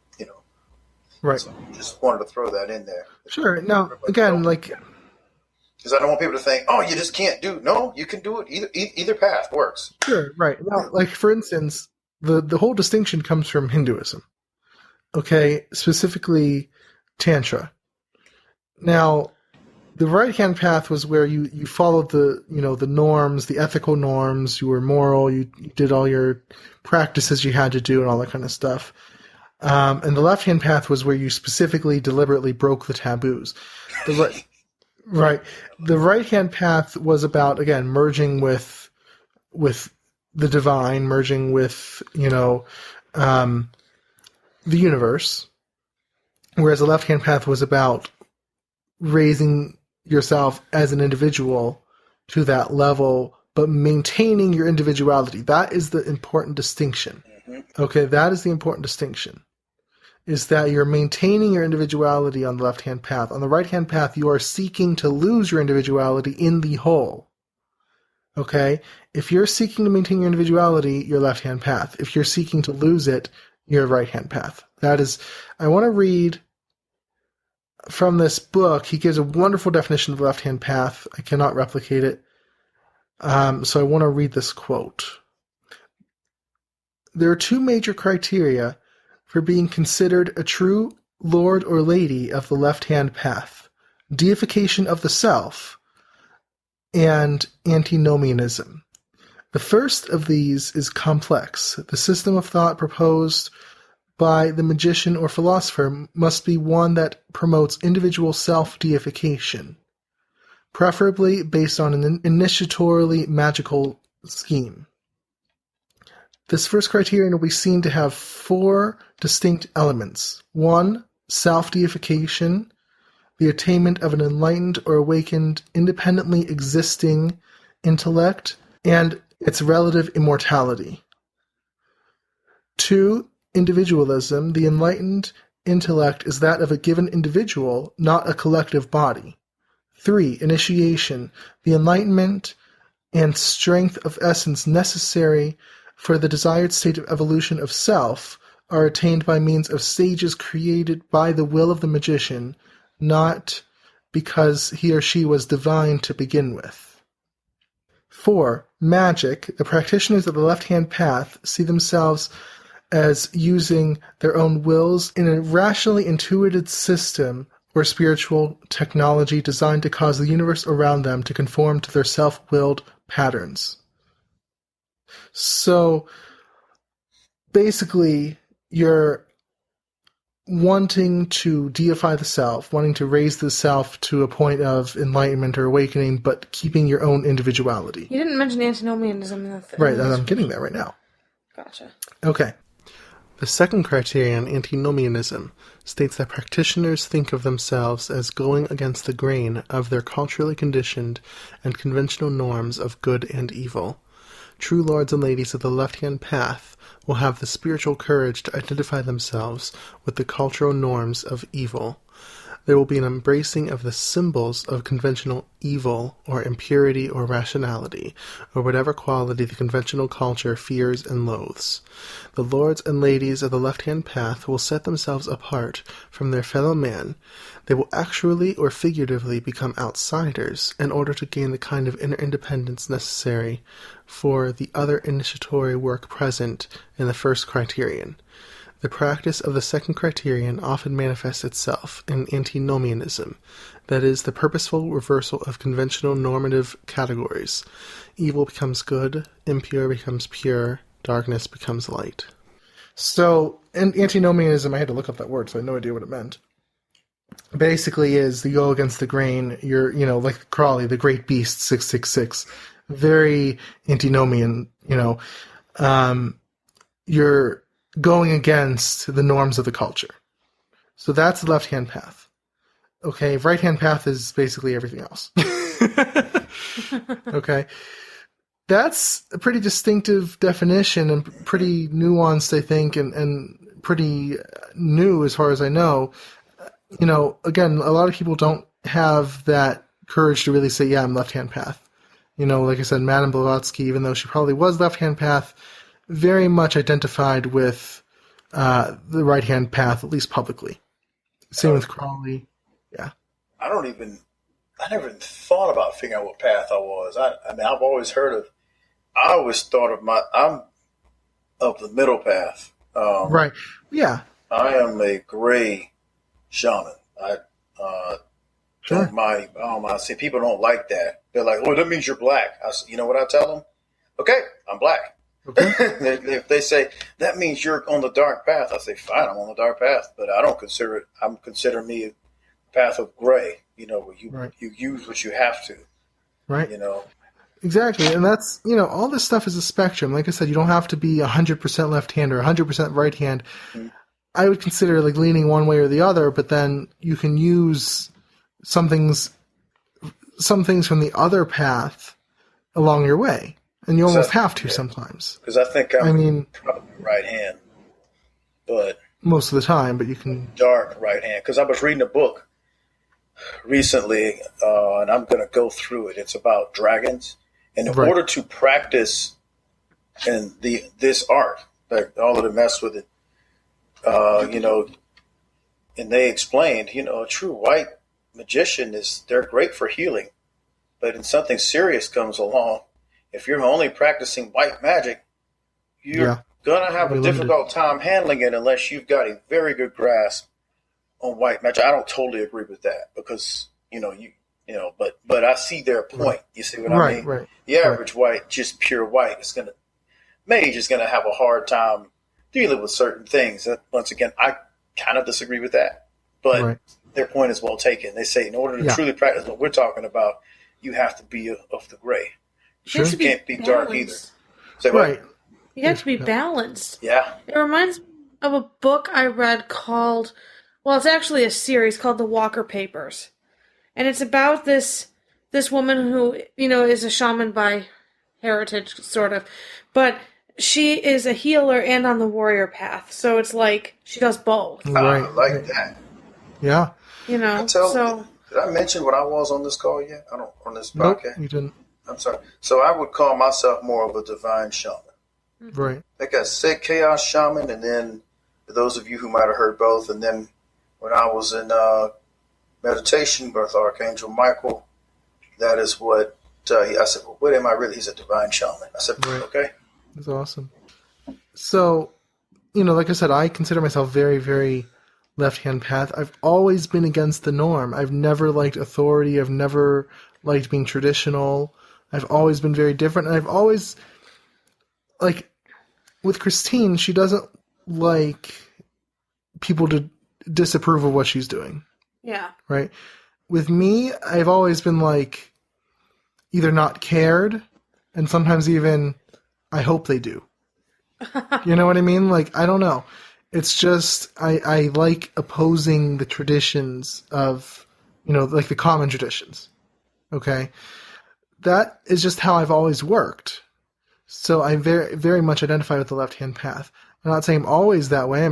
Right. So just wanted to throw that in there. Sure. Now, again, because I don't want people to think, oh, you just can't do. No, you can do it. Either path works. Sure, right. Now, for instance, the whole distinction comes from Hinduism. Okay, specifically Tantra. Now, the right-hand path was where you followed the norms, the ethical norms. You were moral. You did all your practices you had to do and all that kind of stuff. And the left-hand path was where you specifically, deliberately broke the taboos. Right. The right-hand path was about, again, merging with the divine, merging with, the universe. Whereas the left-hand path was about raising yourself as an individual to that level, but maintaining your individuality. That is the important distinction. Mm-hmm. Okay, that is the important distinction. Is that you're maintaining your individuality on the left-hand path. On the right-hand path, you are seeking to lose your individuality in the whole. Okay? If you're seeking to maintain your individuality, you're left-hand path. If you're seeking to lose it, you're right-hand path. That is, I want to read from this book. He gives a wonderful definition of the left-hand path. I cannot replicate it. So I want to read this quote. There are two major criteria for being considered a true lord or lady of the left-hand path: deification of the self and antinomianism. The first of these is complex. The system of thought proposed by the magician or philosopher must be one that promotes individual self-deification, preferably based on an initiatorily magical scheme. This first criterion will be seen to have four distinct elements. 1. Self-deification, the attainment of an enlightened or awakened, independently existing intellect, and its relative immortality. 2. Individualism, the enlightened intellect is that of a given individual, not a collective body. 3. Initiation. The enlightenment and strength of essence necessary for the desired state of evolution of self are attained by means of stages created by the will of the magician, not because he or she was divine to begin with. 4. Magic. The practitioners of the left-hand path see themselves as using their own wills in a rationally intuited system or spiritual technology designed to cause the universe around them to conform to their self-willed patterns. So, basically, you're wanting to deify the self, wanting to raise the self to a point of enlightenment or awakening, but keeping your own individuality. You didn't mention antinomianism. Right, and I'm getting there right now. Gotcha. Okay. The second criterion, antinomianism, states that practitioners think of themselves as going against the grain of their culturally conditioned and conventional norms of good and evil. True lords and ladies of the left-hand path will have the spiritual courage to identify themselves with the cultural norms of evil. There will be an embracing of the symbols of conventional evil or impurity or rationality, or whatever quality the conventional culture fears and loathes. The lords and ladies of the left-hand path will set themselves apart from their fellow man. They will actually or figuratively become outsiders in order to gain the kind of inner independence necessary for the other initiatory work present in the first criterion. The practice of the second criterion often manifests itself in antinomianism, that is, the purposeful reversal of conventional normative categories. Evil becomes good, impure becomes pure, darkness becomes light. So, in antinomianism, I had to look up that word, so I had no idea what it meant. Basically is you go against the grain, you're, like Crawley, the great beast, 666. Very antinomian, you're going against the norms of the culture. So that's the left-hand path. Okay, right-hand path is basically everything else. Okay. That's a pretty distinctive definition and pretty nuanced, I think, and pretty new as far as I know. Again, a lot of people don't have that courage to really say, yeah, I'm left-hand path. Like I said, Madame Blavatsky, even though she probably was left-hand path, very much identified with the right-hand path, at least publicly. Same with Crawley. Yeah. I never even thought about figuring out what path I was. I've always I always thought I'm of the middle path. Right. Yeah. I am a gray shaman. Sure. I see people don't like that. They're like, oh, that means you're black. You know what I tell them? Okay, I'm black. Okay. If they say that means you're on the dark path, I say fine, I'm on the dark path, but I don't consider it. I'm considering me a path of gray. Where you use what you have to. Right. Exactly, and that's all this stuff is a spectrum. Like I said, you don't have to be 100% left hand or 100% right hand. Mm-hmm. I would consider leaning one way or the other, but then you can use some things from the other path along your way. And you almost have to sometimes. Because I think I'm probably right hand, but most of the time. But you can dark right hand. Because I was reading a book recently, and I'm going to go through it. It's about dragons, and in order to practice in this art, like all of the mess with it, and they explained, a true white magician they're great for healing, but when something serious comes along. If you're only practicing white magic, you're going to have a difficult time handling it unless you've got a very good grasp on white magic. I don't totally agree with that because, but I see their point. Right. You see what I mean? Right. The average white, just pure white, mage is going to have a hard time dealing with certain things. Once again, I kind of disagree with that, but their point is well taken. They say in order to truly practice what we're talking about, you have to be of the gray. Sure. You can't be dark either. Say right. You have to be balanced. Yeah. It reminds me of a book I read called, it's actually a series called The Walker Papers. And it's about this woman who, is a shaman by heritage, sort of. But she is a healer and on the warrior path. So it's like she does both. Right. I like that. Yeah. Did I mention what I was on this call yet? I don't on this Nope, podcast. you didn't. I'm sorry. So I would call myself more of a divine shaman. Right. Like I said, chaos shaman, and then for those of you who might have heard both, and then when I was in meditation with Archangel Michael, that is what I said. Well, what am I really? He's a divine shaman. I said, Right. okay. That's awesome. So, like I said, I consider myself very, very left-hand path. I've always been against the norm. I've never liked authority. I've never liked being traditional. I've always been very different. And I've always, like, with Christine, she doesn't like people to disapprove of what she's doing. Yeah. Right? With me, I've always been, like, either not cared, and sometimes even, I hope they do. You know what I mean? Like, I don't know. It's just, I like opposing the traditions of, like the common traditions. Okay? That is just how I've always worked. So I very, very much identify with the left-hand path. I'm not saying I'm always that way.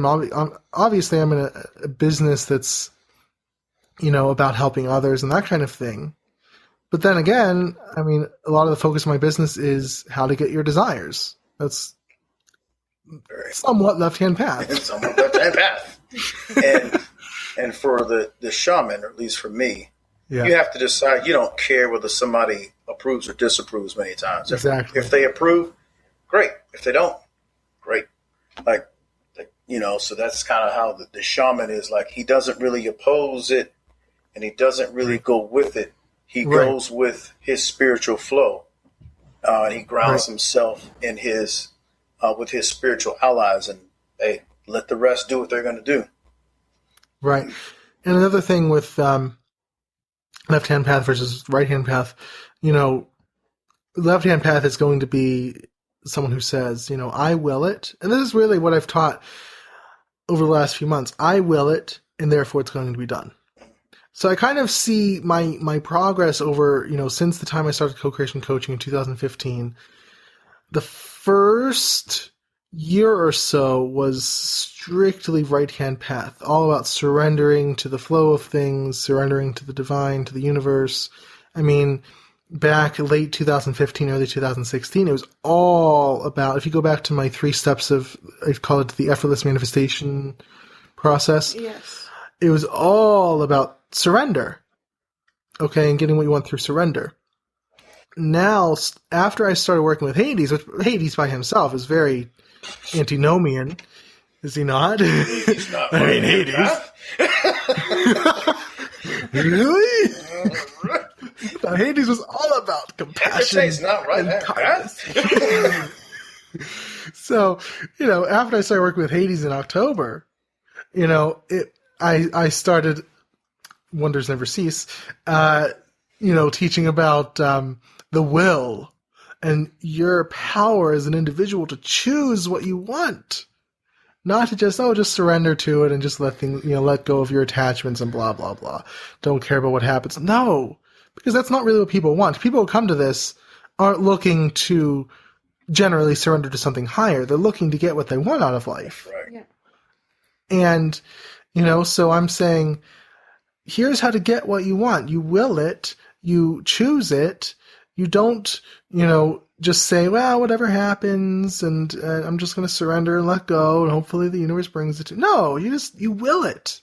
Obviously I'm in a business that's, about helping others and that kind of thing. But then again, I mean, a lot of the focus of my business is how to get your desires. That's somewhat left-hand path. Somewhat left-hand path. And for the shaman, or at least for me, Yeah. you have to decide. You don't care whether somebody approves or disapproves many times. Exactly. If they approve, great. If they don't, great. Like so that's kind of how the shaman is. Like, he doesn't really oppose it, and he doesn't really go with it. He goes with his spiritual flow. He grounds himself in his with his spiritual allies, and hey, let the rest do what they're going to do. Right. And another thing with left-hand path versus right-hand path, left-hand path is going to be someone who says, I will it. And this is really what I've taught over the last few months. I will it, and therefore it's going to be done. So I kind of see my progress over, since the time I started co-creation coaching in 2015. The first year or so was strictly right-hand path, all about surrendering to the flow of things, surrendering to the divine, to the universe. I mean, back late 2015, early 2016, it was all about, if you go back to my 3 steps of, I call it the effortless manifestation process. Yes. It was all about surrender. Okay, and getting what you want through surrender. Now, after I started working with Hades, which Hades by himself is very antinomian, is he not? He's not. I mean, Hades. Really? Now, Hades was all about compassion It's not right and kindness. So, after I started working with Hades in October, I started, wonders never cease, teaching about the will and your power as an individual to choose what you want. Not to just surrender to it and just let things, let go of your attachments and blah, blah, blah. Don't care about what happens. No, because that's not really what people want. People who come to this aren't looking to generally surrender to something higher. They're looking to get what they want out of life. Right. Yeah. And, so I'm saying, here's how to get what you want. You will it. You choose it. You don't, just say, well, whatever happens, and I'm just going to surrender and let go, and hopefully the universe brings it to. No, you will it.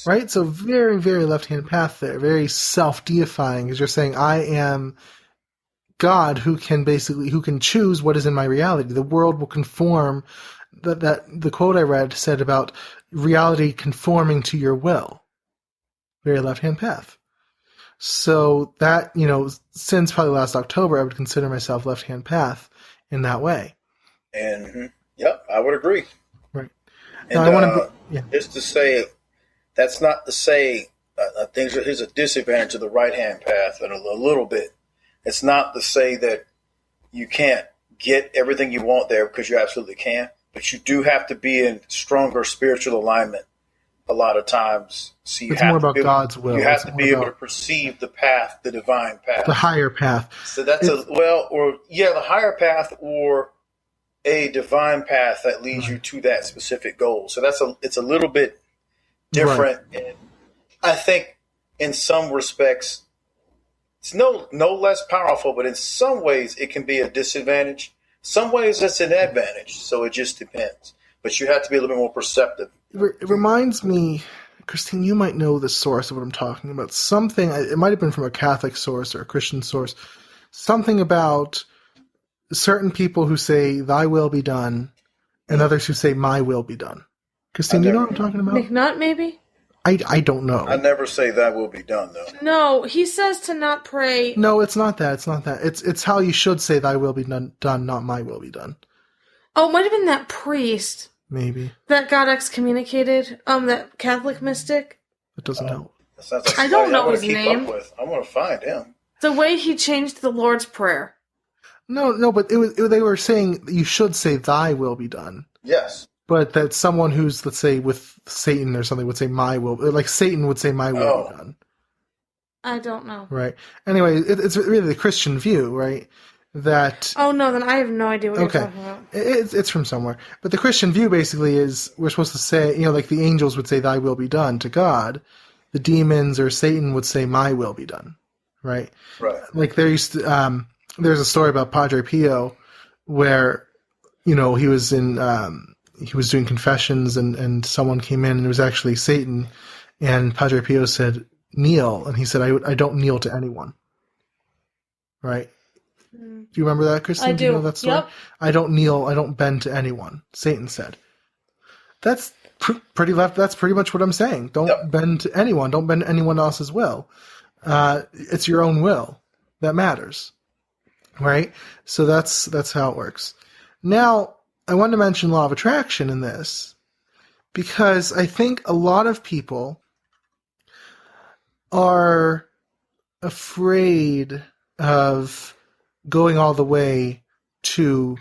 Right? So very, very left-hand path there. Very self-deifying, because you're saying, I am God who can choose what is in my reality. The world will conform. That the quote I read said about reality conforming to your will. Very left-hand path. So that, since probably last October, I would consider myself left-hand path in that way. And, yep, I would agree. Right. And now, just to say, that's not to say, I think here's a disadvantage of the right-hand path, and a little bit. It's not to say that you can't get everything you want there, because you absolutely can, but you do have to be in stronger spiritual alignment a lot of times. So it's more about God's will. You have to be able to perceive the path, the divine path. The higher path. So that's the higher path, or a divine path that leads you to that specific goal. So it's a little bit different. Right. And I think in some respects, it's no less powerful, but in some ways it can be a disadvantage. Some ways it's an advantage. So it just depends. But you have to be a little bit more perceptive. It reminds me, Christine, you might know the source of what I'm talking about. Something, it might have been from a Catholic source or a Christian source. Something about certain people who say, thy will be done, and others who say, my will be done. Christine, you know what I'm talking about? McNutt, maybe? I don't know. I never say that will be done, though. No, he says to not pray. No, it's not that. It's not that. It's how you should say, thy will be done, not my will be done. Oh, it might have been that priest Maybe. that got excommunicated. That Catholic mystic. It doesn't help. That sounds like I don't somebody know wanna his keep name. up with. I want to find him. The way he changed the Lord's Prayer. No, but they were saying you should say, thy will be done. Yes. But that someone who's, let's say, with Satan or something would say, my will, like Satan would say, my will be done. I don't know. Right. Anyway, it's really the Christian view, right? That. Oh, no, then I have no idea what you're talking about. It's from somewhere. But the Christian view basically is we're supposed to say, like the angels would say, thy will be done to God. The demons or Satan would say, my will be done. Right? Right. Like there's a story about Padre Pio where, he was he was doing confessions and someone came in and it was actually Satan. And Padre Pio said, kneel. And he said, I don't kneel to anyone. Right? Do you remember that, Kristen? I do. You know that story? Yep. I don't kneel. I don't bend to anyone. Satan said. That's pretty left. That's pretty much what I'm saying. Don't bend to anyone. Don't bend to anyone else's will. It's your own will that matters. Right? So that's how it works. Now, I wanted to mention law of attraction in this because I think a lot of people are afraid of going all the way to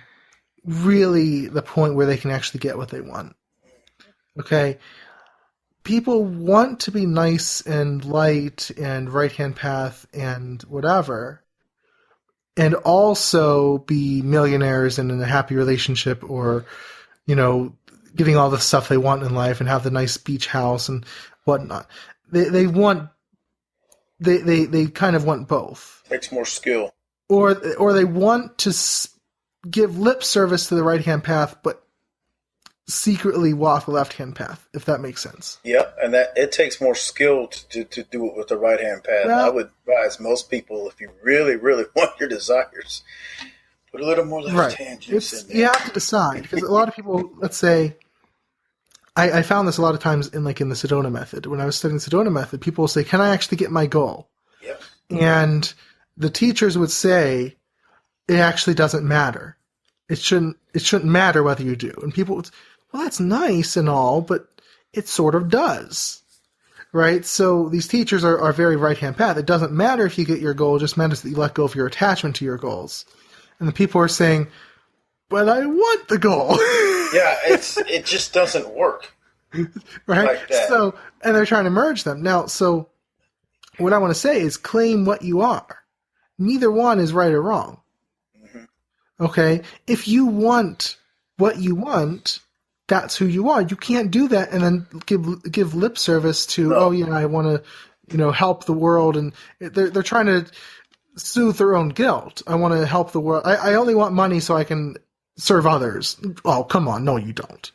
really the point where they can actually get what they want. Okay? People want to be nice and light and right-hand path and whatever, and also be millionaires and in a happy relationship or, getting all the stuff they want in life and have the nice beach house and whatnot. They kind of want both. Takes more skill. Or they want to give lip service to the right-hand path, but secretly walk the left-hand path, if that makes sense. Yep, and that it takes more skill to do it with the right-hand path. Well, I would advise most people, if you really, really want your desires, put a little more left-hand juice in there. You have to decide, because a lot of people, let's say, I found this a lot of times in the Sedona method. When I was studying the Sedona method, people will say, can I actually get my goal? Yep. And the teachers would say, it actually doesn't matter. It shouldn't matter whether you do. And people would, well, that's nice and all, but it sort of does. Right? So these teachers are very right-hand path. It doesn't matter if you get your goal, it just matters that you let go of your attachment to your goals. And the people are saying, but I want the goal. Yeah, it just doesn't work. Right? Like that. So, and they're trying to merge them. Now, so what I want to say is claim what you are. Neither one is right or wrong. Mm-hmm. Okay? If you want what you want, that's who you are. You can't do that and then give lip service to, I want to, help the world. And they're trying to soothe their own guilt. I want to help the world. I only want money so I can serve others. Oh, come on. No, you don't.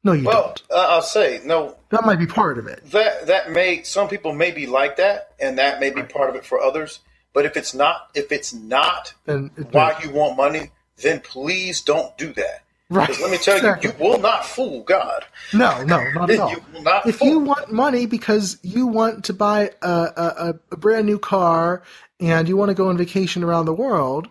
No, you don't. I'll say, no. That might be part of it. Some people may be like that, and that may be part of it for others. But if it's not then why you want money, then please don't do that. Right. Because let me tell you, you will not fool God. No, not at all. You will not if fool you want money because you want to buy a brand new car and you want to go on vacation around the world,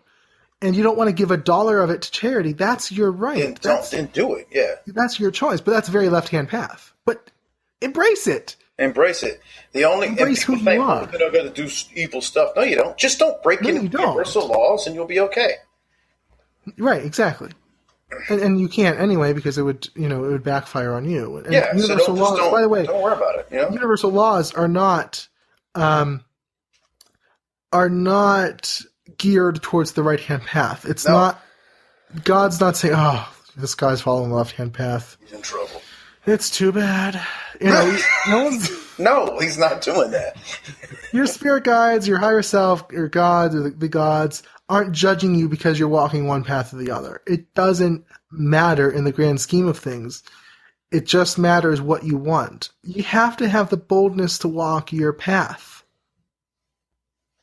and you don't want to give $1 of it to charity, that's your right. Then do it, yeah. That's your choice, but that's a very left-hand path. But embrace it. Embrace it. Embrace who you are. You're not going to do evil stuff. No, you don't. Just don't break any universal laws, and you'll be okay. Right, exactly. And you can't anyway because it would backfire on you. And universal laws. By the way, don't worry about it. Universal laws are not geared towards the right-hand path. It's not. God's not saying, "Oh, this guy's following the left-hand path. He's in trouble." It's too bad. You know, no one's... No, he's not doing that. Your spirit guides, your higher self, your gods, or the gods aren't judging you because you're walking one path or the other. It doesn't matter in the grand scheme of things. It just matters what you want. You have to have the boldness to walk your path.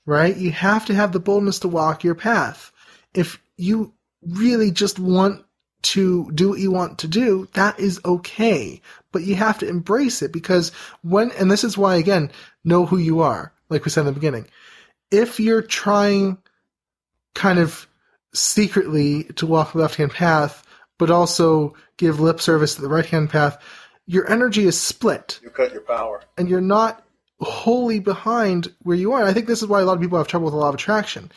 Right? You have to have the boldness to walk your path. If you really just want to do what you want to do, that is okay. But you have to embrace it, because and this is why, again, know who you are, like we said in the beginning. If you're trying kind of secretly to walk the left-hand path, but also give lip service to the right-hand path, your energy is split. You cut your power. And you're not wholly behind where you are. And I think this is why a lot of people have trouble with the law of attraction,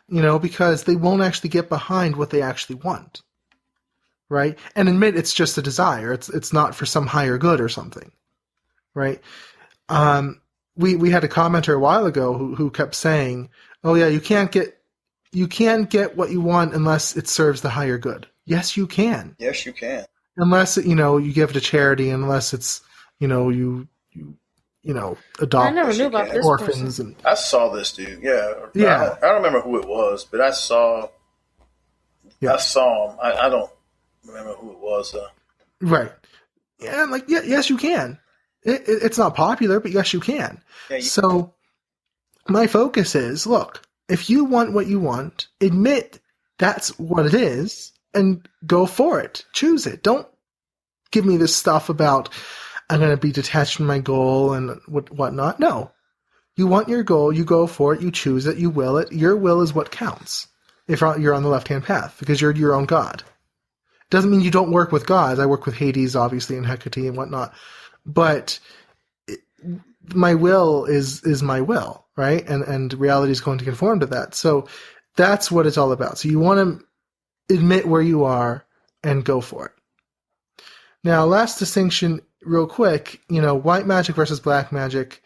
because they won't actually get behind what they actually want. Right? And admit it's just a desire. It's not for some higher good or something. Right? We had a commenter a while ago who kept saying, "Oh yeah, you can't get what you want unless it serves the higher good." Yes, you can. Yes, you can. Unless you give to charity, unless it's you adopt. I never knew about this orphans person. and I saw this dude. Yeah. Yeah. I don't remember who it was, but I saw. Yeah. I saw him. I don't remember who it was. Right. Yeah, yes, you can. It's not popular, but yes, you can. Yeah, So my focus is, look, if you want what you want, admit that's what it is and go for it. Choose it. Don't give me this stuff about I'm going to be detached from my goal and whatnot. No. You want your goal, you go for it, you choose it, you will it. Your will is what counts if you're on the left-hand path, because you're your own god. Doesn't mean you don't work with gods. I work with Hades, obviously, and Hecate and whatnot. But my will is my will, right? And reality is going to conform to that. So that's what it's all about. So you want to admit where you are and go for it. Now, last distinction, real quick, white magic versus black magic.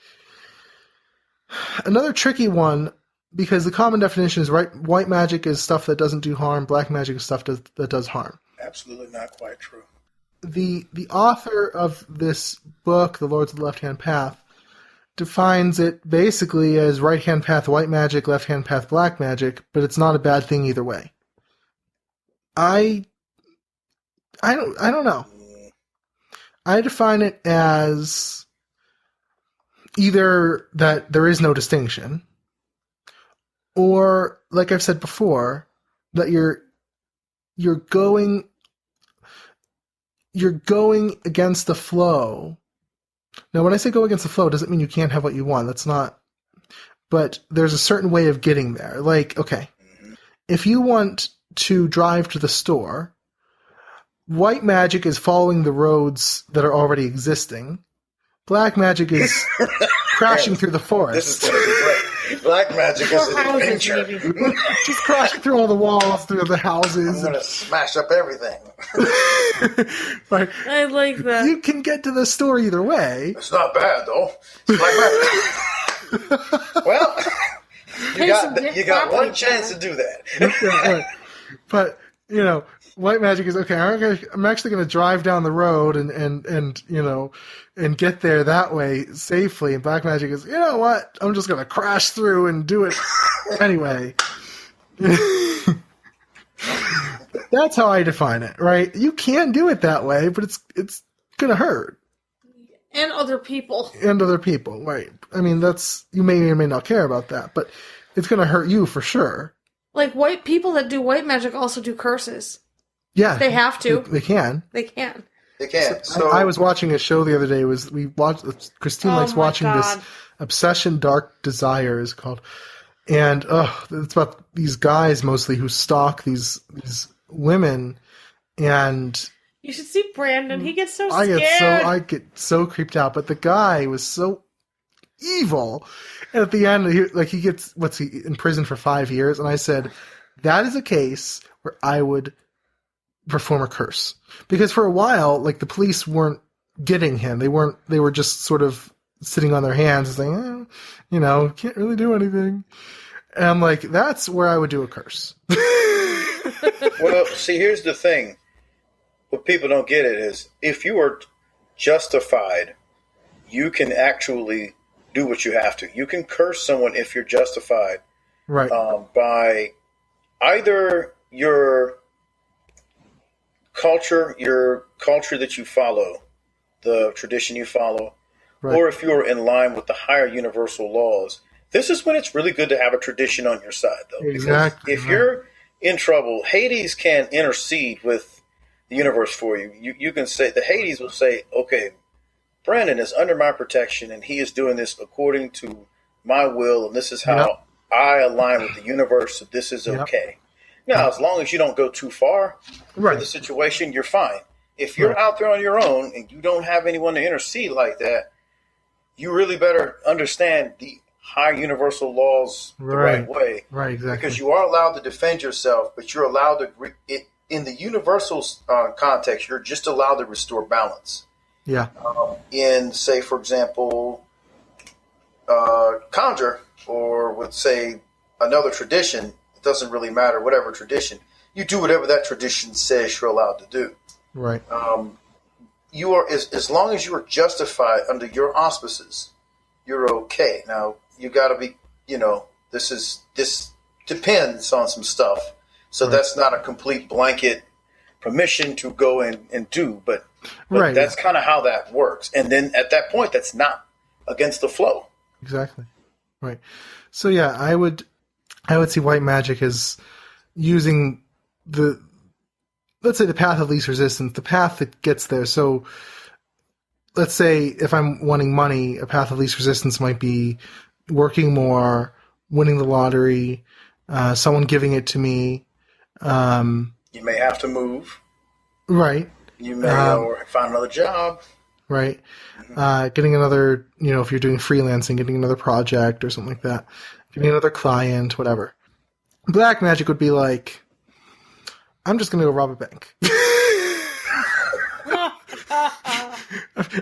Another tricky one, because the common definition is white magic is stuff that doesn't do harm, black magic is stuff that does harm. Absolutely not quite true. The author of this book, The Lords of the Left-Hand Path, defines it basically as right-hand path white magic, left-hand path black magic, but it's not a bad thing either way. I don't know. I define it as either that there is no distinction, or, like I've said before, that you're going against the flow. Now, when I say go against the flow, it doesn't mean you can't have what you want. That's not. But there's a certain way of getting there. Like, okay, if you want to drive to the store, white magic is following the roads that are already existing. Black magic is crashing through the forest. This is going to be great. Black magic is an Houses, adventure. maybe. Just crashing through all the walls, through the I'm houses. going to smash up everything. Like, I like that. you can get to the store either way. It's not bad, though. It's black magic. Well, you got one chance to do that. Right. But, white magic is, okay, I'm actually going to drive down the road and get there that way safely. And black magic is, you know what? I'm just going to crash through and do it anyway. That's how I define it, right? You can do it that way, but it's going to hurt. And other people. And other people, right. I mean, you may or may not care about that, but it's going to hurt you for sure. Like, white people that do white magic also do curses. Yeah. They have to. They can. They can. They can. So I was watching a show the other day. Christine likes my watching God. this Obsession Dark Desire is called. And it's about these guys mostly who stalk these women, and You should see Brandon. He gets so scared. I get so creeped out. But the guy was so evil. And at the end, he gets in prison for 5 years. And I said, that is a case where I would perform a curse, because for a while, like, the police weren't getting him. They were just sort of sitting on their hands and saying, can't really do anything. And I'm like, that's where I would do a curse. Well, see, here's the thing. What people don't get it is, if you are justified you can actually do what you have to. You can curse someone if you're justified, Right. By either your culture that you follow, the tradition you follow, Right. or if you're in line with the higher universal laws. This is when it's really good to have a tradition on your side, though. Exactly. Because if you're in trouble, Hades can intercede with the universe for you. You can say, the Hades will say, okay, Brandon is under my protection, and he is doing this according to my will, and this is how I align with the universe, so this is okay. Now, as long as you don't go too far for the situation, you're fine. If you're out there on your own and you don't have anyone to intercede like that, you really better understand the high universal laws the right way. Right, exactly. Because you are allowed to defend yourself, but you're allowed to, in the universal context, you're just allowed to restore balance. Yeah. In, say, for example, conjure, or with, say, another tradition, it doesn't really matter, whatever tradition, you do whatever that tradition says you're allowed to do. Right. You are, as long as you are justified under your auspices, you're okay. Now, you got to be, this depends on some stuff. So that's not a complete blanket permission to go and do, but that's kind of how that works. And then at that point, that's not against the flow. Exactly. Right. So yeah, I would see white magic as using let's say the path of least resistance, the path that gets there. So let's say if I'm wanting money, a path of least resistance might be working more, winning the lottery, someone giving it to me. You may have to move. Right. You may or find another job. Right. Getting another, if you're doing freelancing, getting another project or something like that, getting another client, whatever. Black magic would be like, I'm just going to go rob a bank.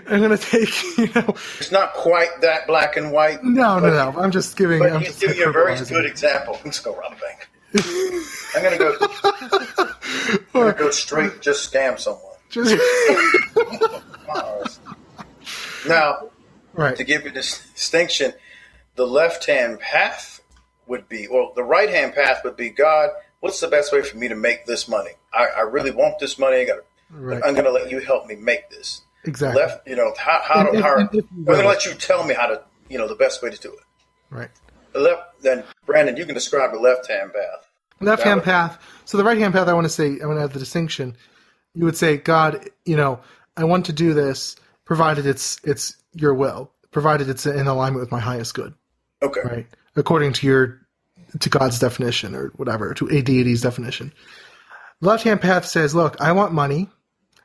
I'm going to take, It's not quite that black and white. No. I'm just giving. But I'm you just give you a very good example. Let's go rob a bank. I'm going to go straight, just scam someone. Now, to give you this distinction, the left-hand path would be, the right-hand path would be, God, what's the best way for me to make this money? I really want this money. I'm going to let you help me make this. Exactly. Left, I'm going to let you tell me how to, the best way to do it. Right. The left, then Brandon, you can describe the left-hand path. Left-hand path. So the right-hand path, I want to add the distinction. You would say, God, I want to do this, provided it's your will, provided it's in alignment with my highest good. Okay. Right. According to God's definition or whatever, to a deity's definition. Left-hand path says, look, I want money.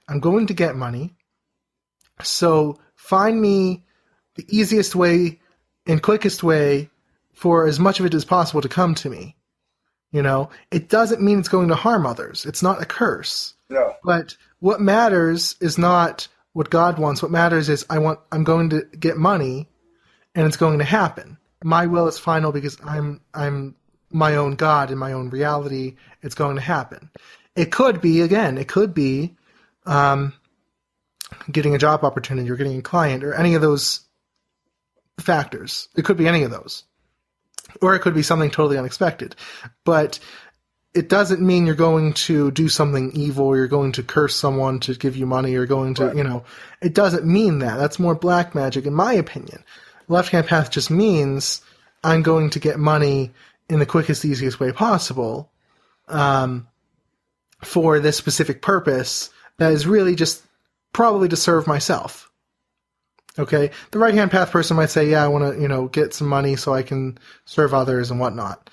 I'm going to get money. So find me the easiest way and quickest way for as much of it as possible to come to me. It doesn't mean it's going to harm others. It's not a curse. No. But what matters is not what God wants. What matters is I'm going to get money, and it's going to happen. My will is final because I'm my own God in my own reality. It's going to happen. It could be getting a job opportunity or getting a client or any of those factors. It could be any of those. Or it could be something totally unexpected. But it doesn't mean you're going to do something evil or you're going to curse someone to give you money or going to, it doesn't mean that. That's more black magic in my opinion. Left-hand path just means I'm going to get money in the quickest, easiest way possible for this specific purpose that is really just probably to serve myself. Okay, the right-hand path person might say, yeah, I want to, get some money so I can serve others and whatnot.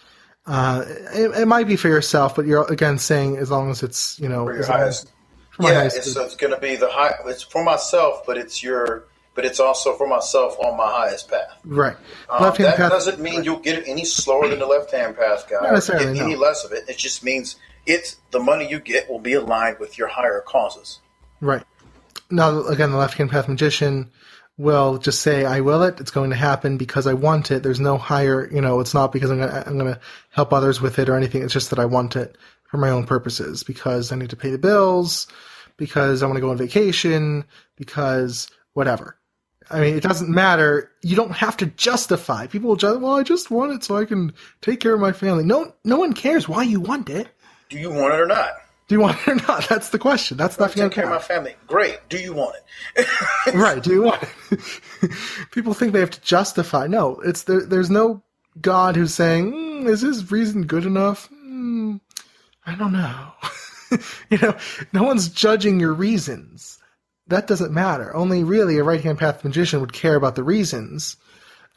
It might be for yourself, but you're, again, saying as long as it's, for your highest. It's going to be the high. It's for myself, but it's also for myself on my highest path. Right. Left-hand path doesn't mean you'll get it any slower than the left-hand path guy. Not necessarily, get any less of it. It just means the money you get will be aligned with your higher causes. Right. Now, again, the left-hand path magician will just say, I will it. It's going to happen because I want it. There's no higher, it's not because I'm going to help others with it or anything. It's just that I want it for my own purposes because I need to pay the bills, because I want to go on vacation, because whatever. I mean, it doesn't matter. You don't have to justify. People will just, well, I just want it so I can take care of my family. No one cares why you want it. Do you want it or not? Do you want it or not? That's the question. That's not take care of my family. Great. Do you want it? Right. Do you want it? People think they have to justify. No, there's no God who's saying, is his reason good enough? I don't know. No one's judging your reasons. That doesn't matter. Only really a right-hand path magician would care about the reasons.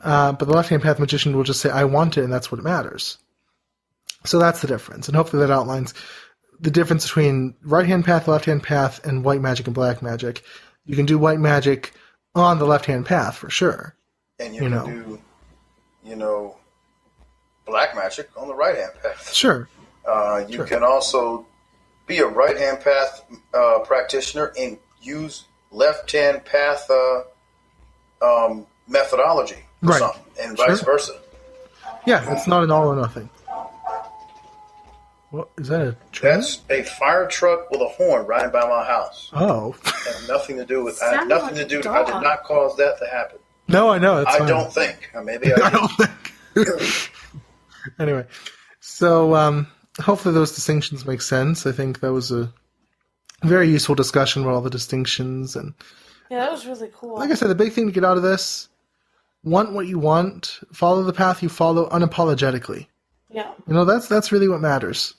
But the left-hand path magician will just say, I want it, and that's what matters. So that's the difference. And hopefully that outlines the difference between right-hand path, left-hand path, and white magic and black magic. You can do white magic on the left-hand path for sure. And you can do, black magic on the right-hand path. Sure. You can also be a right-hand path practitioner and use left-hand path methodology or something, and vice versa. Yeah, it's not an all or nothing. What is that? A train? That's a fire truck with a horn riding by my house. Oh, Had nothing to do with. I had nothing to do. I did not cause that to happen. No, I know. I don't think. Maybe I don't think. Anyway, so hopefully those distinctions make sense. I think that was a very useful discussion about all the distinctions, and that was really cool. Like I said, the big thing to get out of this: want what you want, follow the path you follow unapologetically. Yeah, that's really what matters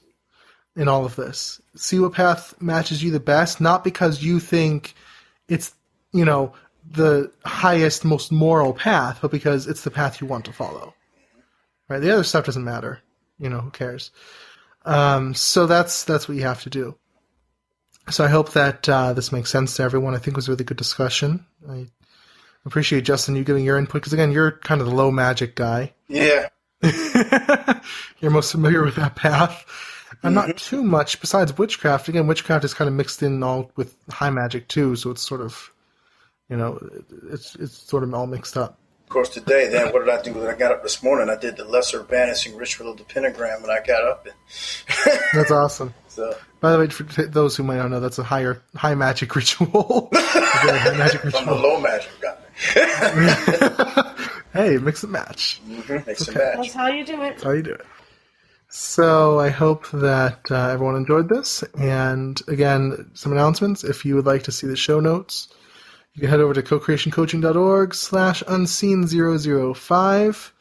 in all of this. See what path matches you the best, not because you think it's the highest, most moral path, but because it's the path you want to follow. Right? The other stuff doesn't matter. Who cares? So that's what you have to do. So I hope that this makes sense to everyone. I think it was a really good discussion. I appreciate, Justin, you giving your input, because again, you're kind of the low magic guy. Yeah. You're most familiar with that path. I'm not too much, besides witchcraft. Again, witchcraft is kind of mixed in all with high magic too, so it's sort of, it's sort of all mixed up. Of course, today, then, what did I do? When I got up this morning, I did the lesser vanishing ritual of the pentagram when I got up. That's awesome. So, by the way, for those who might not know, that's a high magic ritual. High magic ritual. I'm a low magic guy. Hey, mix and match. Mix and match. That's how you do it. That's how you do it. So I hope that everyone enjoyed this. And again, some announcements. If you would like to see the show notes, you can head over to cocreationcoaching.org/Unseen005.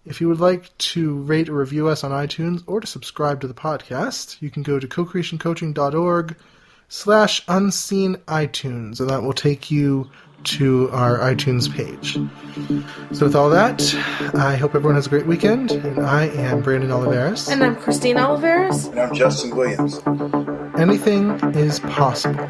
If you would like to rate or review us on iTunes or to subscribe to the podcast, you can go to cocreationcoaching.org/UnseenITunes, and that will take you to our iTunes page. So with all that, I hope everyone has a great weekend, and I am Brandon Oliveris. And I'm Christine Oliveris. And I'm Justin Williams. Anything is possible.